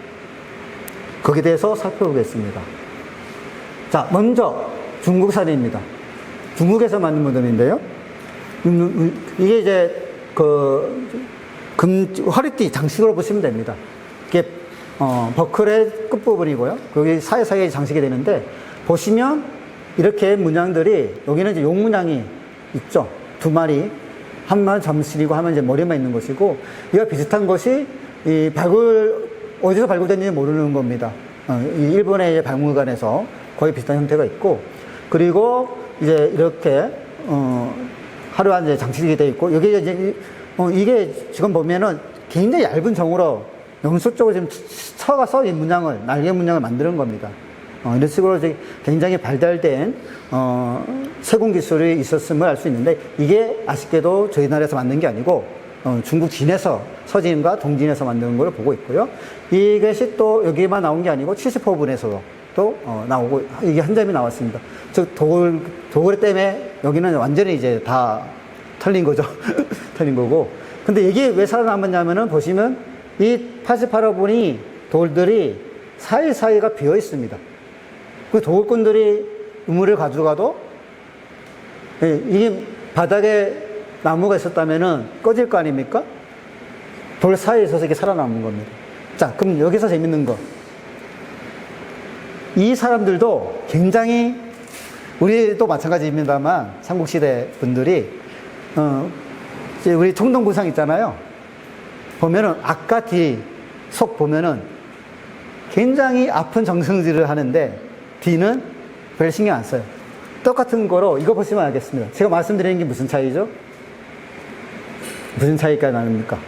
거기에 대해서 살펴보겠습니다. 자, 먼저 중국산입니다. 중국에서 만든 무덤인데요. 이게 이제 허리띠 장식으로 보시면 됩니다. 이게 버클의 끝부분이고요. 거기 사이사이에 장식이 되는데 보시면 이렇게 문양들이 여기는 이제 용 문양이 있죠. 두 마리. 한 마리 점실이고 하면 이제 머리만 있는 것이고, 이와 비슷한 것이 어디서 발굴됐는지 모르는 겁니다. 이 일본의 박물관에서 거의 비슷한 형태가 있고, 그리고 이제 이렇게, 화려한 이제 장식이 되어 있고, 여기 이제, 이게 지금 보면은 굉장히 얇은 정으로 염소 쪽으로 지금 쳐가서 이 문양을, 날개 문양을 만드는 겁니다. 이런 식으로 이제 굉장히 발달된, 세공 기술이 있었음을 알 수 있는데, 이게 아쉽게도 저희 나라에서 만든 게 아니고, 중국 진에서, 서진과 동진에서 만드는 걸 보고 있고요. 이것이 또 여기만 나온 게 아니고 70호분에서도 또 나오고, 이게 한 점이 나왔습니다. 즉, 도굴 때문에 여기는 완전히 이제 다 털린 거죠. 털린 거고. 근데 이게 왜 살아남았냐면은 보시면 이 88호분이 돌들이 사이사이가 비어 있습니다. 그 도굴꾼들이 우물을 가져가도, 이게 바닥에 나무가 있었다면은 꺼질 거 아닙니까? 돌 사이에 있어서 이게 살아남은 겁니다. 자, 그럼 여기서 재밌는 거. 이 사람들도 굉장히, 우리도 마찬가지입니다만, 삼국시대 분들이, 이제 우리 청동구상 있잖아요. 보면은, 아까 뒤 속 보면은 굉장히 아픈 정성질을 하는데, 뒤는 별 신경 안 써요. 똑같은 거로, 이거 보시면 알겠습니다. 제가 말씀드리는 게 무슨 차이죠? 무슨 차이가 나옵니까?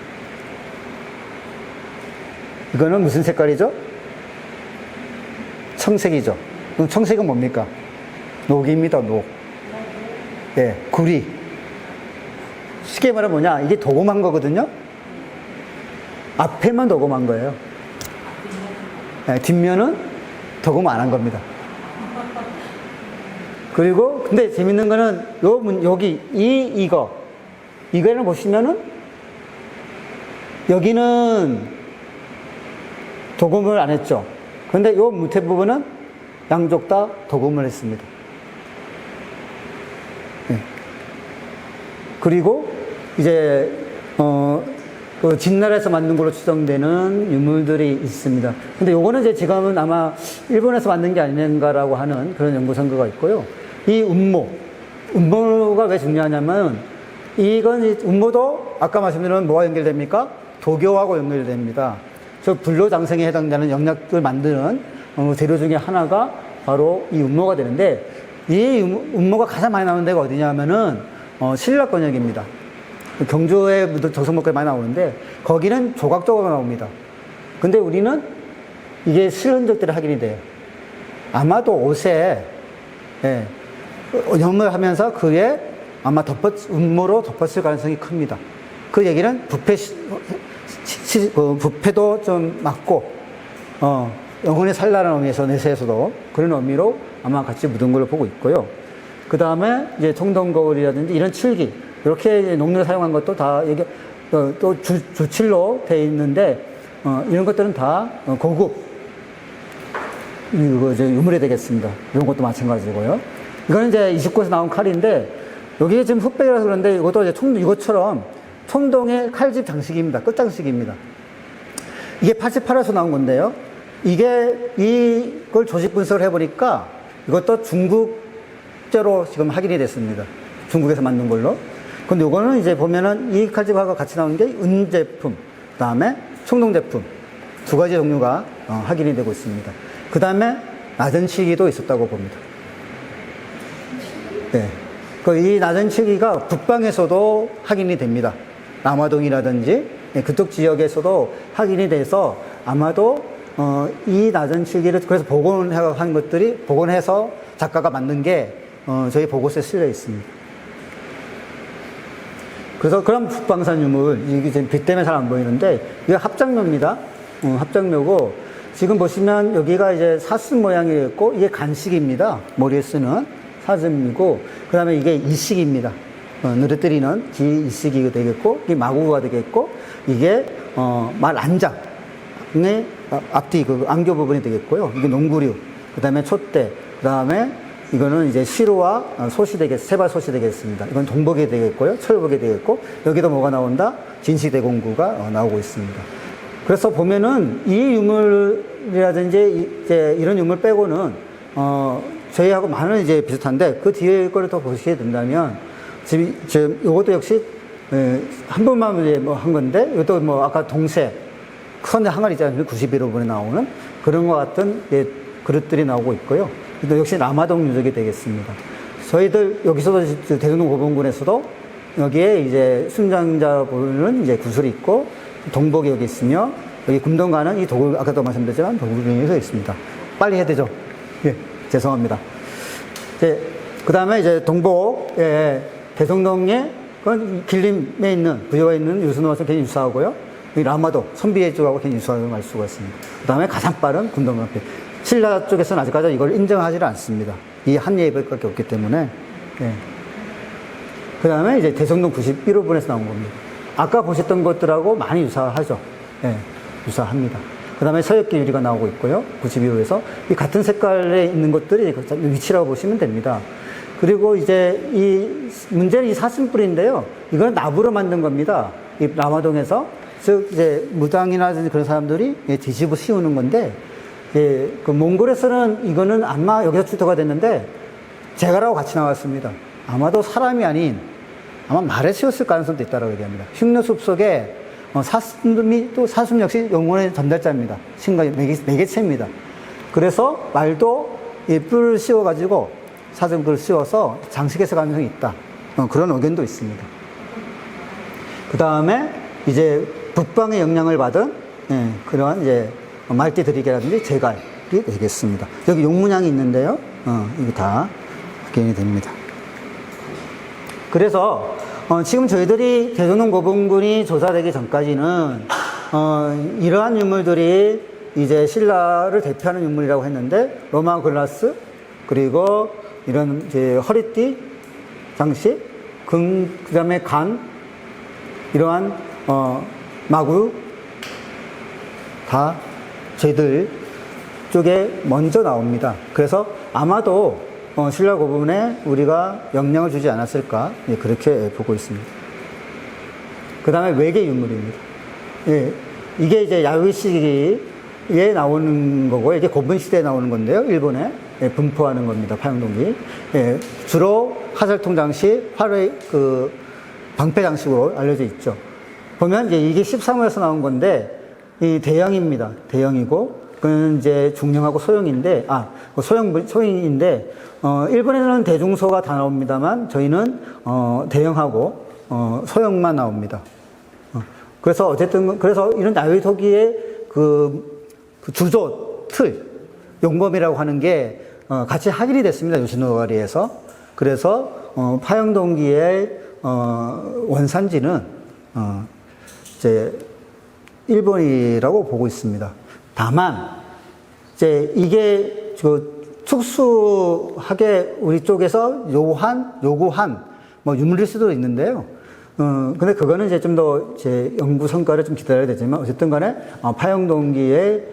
이거는 무슨 색깔이죠? 청색이죠. 그럼 청색은 뭡니까? 녹입니다, 녹. 예, 구리. 쉽게 말하면 뭐냐? 이게 도금한 거거든요? 앞에만 도금한 거예요. 예, 뒷면은 도금 안 한 겁니다. 그리고, 근데 재밌는 거는, 여기, 이거는 보시면은, 여기는 도금을 안 했죠. 근데 요 밑에 부분은 양쪽 다 도금을 했습니다. 네. 그리고 이제 그 진나라에서 만든 걸로 추정되는 유물들이 있습니다. 근데 요거는 이제 지금은 아마 일본에서 만든 게 아닌가라고 하는 그런 연구 성과가 있고요. 이 음모가 왜 중요하냐면, 이건 음모도 아까 말씀드린 뭐와 연결됩니까? 도교하고 연결됩니다. 저 불로장생에 해당되는 영약을 만드는 재료 중에 하나가 바로 이 음모가 되는데, 이 음모가 가장 많이 나오는 데가 어디냐면은 신라권역입니다. 경주에 정성목걸이 많이 나오는데 거기는 조각적으로 나옵니다. 근데 우리는 이게 실흔적들이 확인이 돼요. 아마도 옷에 염을 하면서 그에 아마 음모로 덮었을 가능성이 큽니다. 그 얘기는 부패도 좀 맞고, 영혼의 살라는 의미에서 내세에서도 그런 의미로 아마 같이 묻은 걸로 보고 있고요. 그 다음에 이제 청동거울이라든지 이런 칠기, 이렇게 녹료를 사용한 것도 다 이게 또 주칠로 되어 있는데, 이런 것들은 다 고급 이제 유물이 되겠습니다. 이런 것도 마찬가지고요. 이거는 이제 29에서 나온 칼인데, 여기에 지금 흑백이라서 그런데 이것도 이제 이것처럼 청동의 칼집 장식입니다. 끝장식입니다. 이게 88에서 나온 건데요. 이걸 조직 분석을 해보니까 이것도 중국제로 지금 확인이 됐습니다. 중국에서 만든 걸로. 근데 요거는 이제 보면은 이 칼집하고 같이 나오는 게 은제품, 그 다음에 청동제품, 두 가지 종류가 확인이 되고 있습니다. 그 다음에 낮은 치기도 있었다고 봅니다. 네. 이 낮은 치기가 북방에서도 확인이 됩니다. 남화동이라든지 그쪽 지역에서도 확인이 돼서 아마도 이 낮은 칠기를 그래서 복원한 것들이 복원해서 작가가 만든 게 저희 보고서에 실려 있습니다. 그래서 그럼 북방산 유물, 이게 지금 빛 때문에 잘 안 보이는데 이게 합장묘입니다. 합장묘고 지금 보시면 여기가 이제 사슴 모양이 있고 이게 간식입니다. 머리에 쓰는 사슴이고 그 다음에 이게 이식입니다. 누르뜨리는 기 이식이 되겠고 이게 마구가 되겠고 이게 말 안장의 앞뒤 그 안교 부분이 되겠고요. 이게 농구류, 그 다음에 촛대, 그 다음에 이거는 이제 시로와 솥이 세발 솥이 되겠습니다. 이건 동복이 되겠고요. 철복이 되겠고 여기도 뭐가 나온다? 진시대공구가 나오고 있습니다. 그래서 보면은 이 유물이라든지 이제 이런 유물 빼고는 저희하고 많은 이제 비슷한데 그 뒤에 거를 더 보시게 된다면 지금 요것도 역시 한 번만 이제 뭐 한 건데 이것도 뭐 아까 동색 큰 항아리 있잖아요. 91호분에 나오는 그런 것 같은 그릇들이 나오고 있고요. 또 역시 남아동 유적이 되겠습니다. 저희들 여기서도 대전동 고분군에서도 여기에 이제 순장자분은 이제 구슬이 있고 동복이 여기 있으며 여기 금동가는 이 도굴 아까도 말씀드렸지만 도굴ring이 서 있습니다. 빨리 해야 되죠? 예, 죄송합니다. 그 다음에 이제 동복, 대성동에 길림에 있는 부여가 있는 유순호와 굉장히 유사하고요. 이 라마도 선비의 쪽하고 굉장히 유사하다고 알 수가 있습니다. 그 다음에 가장 빠른 군동강필. 신라 쪽에서는 아직까지 이걸 인정하지 않습니다. 이 한 예배밖에 없기 때문에. 예. 그 다음에 이제 대성동 91호분에서 나온 겁니다. 아까 보셨던 것들하고 많이 유사하죠. 예, 유사합니다. 그 다음에 서역기 유리가 나오고 있고요. 92호에서. 이 같은 색깔에 있는 것들이 위치라고 보시면 됩니다. 그리고 이제 문제는 이 사슴뿔인데요. 이건 나무로 만든 겁니다. 이 라마동에서. 즉, 이제 무당이나 그런 사람들이 뒤집어 씌우는 건데, 그 몽골에서는 이거는 아마 여기서 출토가 됐는데, 제가라고 같이 나왔습니다. 아마도 사람이 아닌, 아마 말에 씌웠을 가능성도 있다고 얘기합니다. 흉노숲 속에 사슴 역시 영혼의 전달자입니다. 신과 매개체입니다. 그래서 말도 이 뿔을 씌워가지고 사슴뿔을 씌워서 장식해서 가능성이 있다. 그런 의견도 있습니다. 그 다음에 이제 북방의 영향을 받은 그러한 이제 말띠드리개라든지 제갈이 되겠습니다. 여기 용문양이 있는데요. 이거 다 확인이 됩니다. 그래서 지금 저희들이 대전동 고분군이 조사되기 전까지는 이러한 유물들이 이제 신라를 대표하는 유물이라고 했는데 로마 글라스 그리고 이런 이제 허리띠 장식, 그다음에 간 이러한 마구 다 저희들 쪽에 먼저 나옵니다. 그래서 아마도 신라 고분에 우리가 영향을 주지 않았을까 그렇게 보고 있습니다. 그 다음에 외계 유물입니다. 예, 이게 이제 야위 시기에 나오는 거고 이게 고분 시대에 나오는 건데요. 일본에 분포하는 겁니다. 파영동기. 예, 주로 하살통 장식, 활의 방패 장식으로 알려져 있죠. 보면 이제 이게 13호에서 나온 건데 이 대형입니다. 대형이고 그건 이제 중형하고 소형인데 소형인데 일본에는 대중소가 다 나옵니다만 저희는 대형하고 소형만 나옵니다. 그래서 어쨌든 그래서 이런 야위 토기의 그 주조 틀 용범이라고 하는 게 같이 확인이 됐습니다. 요시노가리에서. 그래서 파영동기의 원산지는 이제 일본이라고 보고 있습니다. 다만 이제 이게 특수하게 우리 쪽에서 요구한 뭐 유물일 수도 있는데요. 근데 그거는 이제 좀 더 제 연구 성과를 좀 기다려야 되지만 어쨌든 간에 파영동기의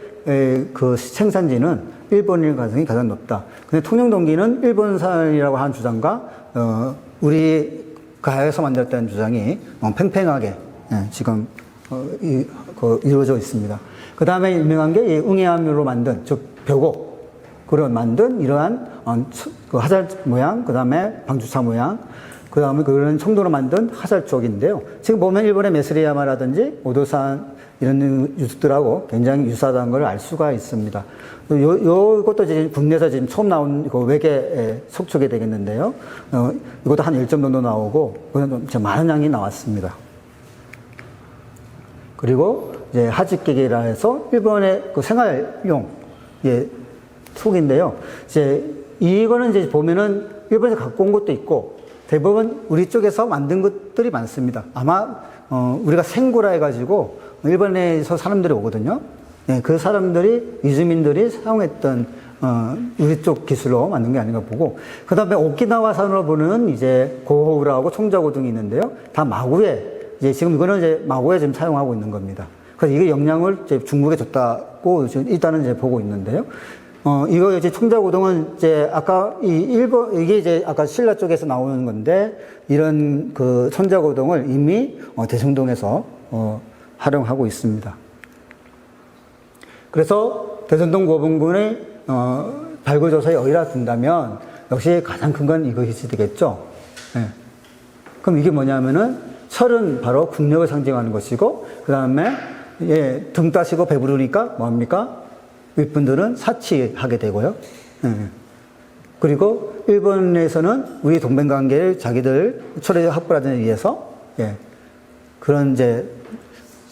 그 생산지는 일본일 가능성이 가장 높다. 근데 통영동기는 일본산이라고 하는 주장과 우리 가에서 만들었다는 주장이 팽팽하게 지금 이루어져 있습니다. 그 다음에 유명한 게 웅해암으로 만든 즉 벽옥으로 만든 이러한 그 화살 모양, 그 다음에 방주차 모양, 그 다음에 그런 청도로 만든 화살 쪽인데요. 지금 보면 일본의 메스리야마라든지 오도산 이런 유적들하고 굉장히 유사하다는 걸 알 수가 있습니다. 요것도 지금 국내에서 지금 처음 나온 그 외계 속촉이 되겠는데요. 이것도 한 1점 정도 나오고, 그건 좀 많은 양이 나왔습니다. 그리고 이제 하직객이라 해서 일본의 그 생활용, 속인데요. 이제 이거는 이제 보면은 일본에서 갖고 온 것도 있고, 대부분 우리 쪽에서 만든 것들이 많습니다. 아마, 우리가 생구라 해가지고 일본에서 사람들이 오거든요. 그 사람들이, 이주민들이 사용했던, 우리 쪽 기술로 만든 게 아닌가 보고, 그 다음에 오키나와산으로 보는 이제 고호우라하고 총자고 등이 있는데요. 다 마구에, 이제 지금 이거는 이제 마구에 지금 사용하고 있는 겁니다. 그래서 이게 영향을 이제 중국에 줬다고 지금 일단은 이제 보고 있는데요. 이거 이제 총자고등은 이제 아까 이게 이제 아까 신라 쪽에서 나오는 건데, 이런 그 천자고등을 이미 대성동에서 활용하고 있습니다. 그래서 대전동 고분군의 발굴조사에 여기다 둔다면 역시 가장 큰 건 이것이 되겠죠. 네. 그럼 이게 뭐냐면은 철은 바로 국력을 상징하는 것이고, 그 다음에 등 따시고 배부르니까 뭐합니까? 윗분들은 사치하게 되고요. 네. 그리고 일본에서는 우리 동맹 관계를 자기들 초래 확보하기 위해서 예, 그런 이제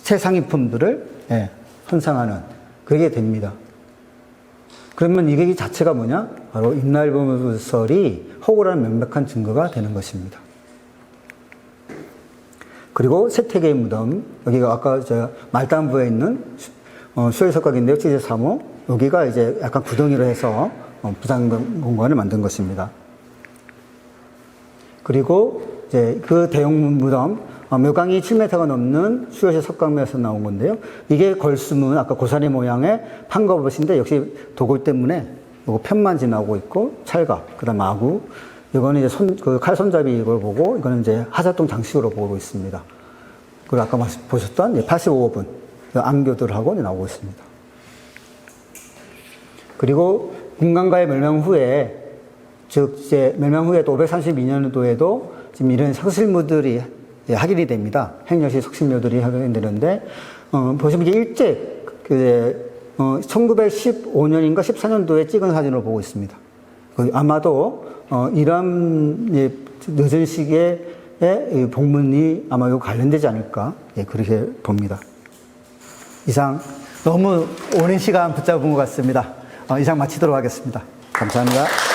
최상위품들을 예, 선상하는 그게 됩니다. 그러면 이게 자체가 뭐냐? 바로 임날부설이 허구라는 명백한 증거가 되는 것입니다. 그리고 세태계의 무덤, 여기가 아까 제가 말단부에 있는 수혜석각인데요, 제3호. 여기가 이제 약간 구덩이로 해서 부상 공간을 만든 것입니다. 그리고 이제 그 대형 무덤, 묘강이 7m가 넘는 수요시 석강면에서 나온 건데요. 이게 걸수문, 아까 고사리 모양의 판거벗인데 역시 도굴 때문에 요거 편만 지나고 있고 찰각, 그 다음 아구. 이거는 이제 그 칼손잡이 이걸 보고, 이거는 이제 하사동 장식으로 보고 있습니다. 그리고 아까 보셨던 85분, 암교들하고 나오고 있습니다. 그리고 군강가의 멸망 후에, 즉, 이제 멸망 후에 또 532년도에도 지금 이런 석실무들이 확인이 됩니다. 행렬시 석실묘들이 확인이 되는데, 보시면 이게 일제, 1915년인가 14년도에 찍은 사진을 보고 있습니다. 아마도, 이런 늦은 시기에 복문이 아마 이거 관련되지 않을까, 예, 그렇게 봅니다. 이상, 너무 오랜 시간 붙잡은 것 같습니다. 이상 마치도록 하겠습니다. 감사합니다.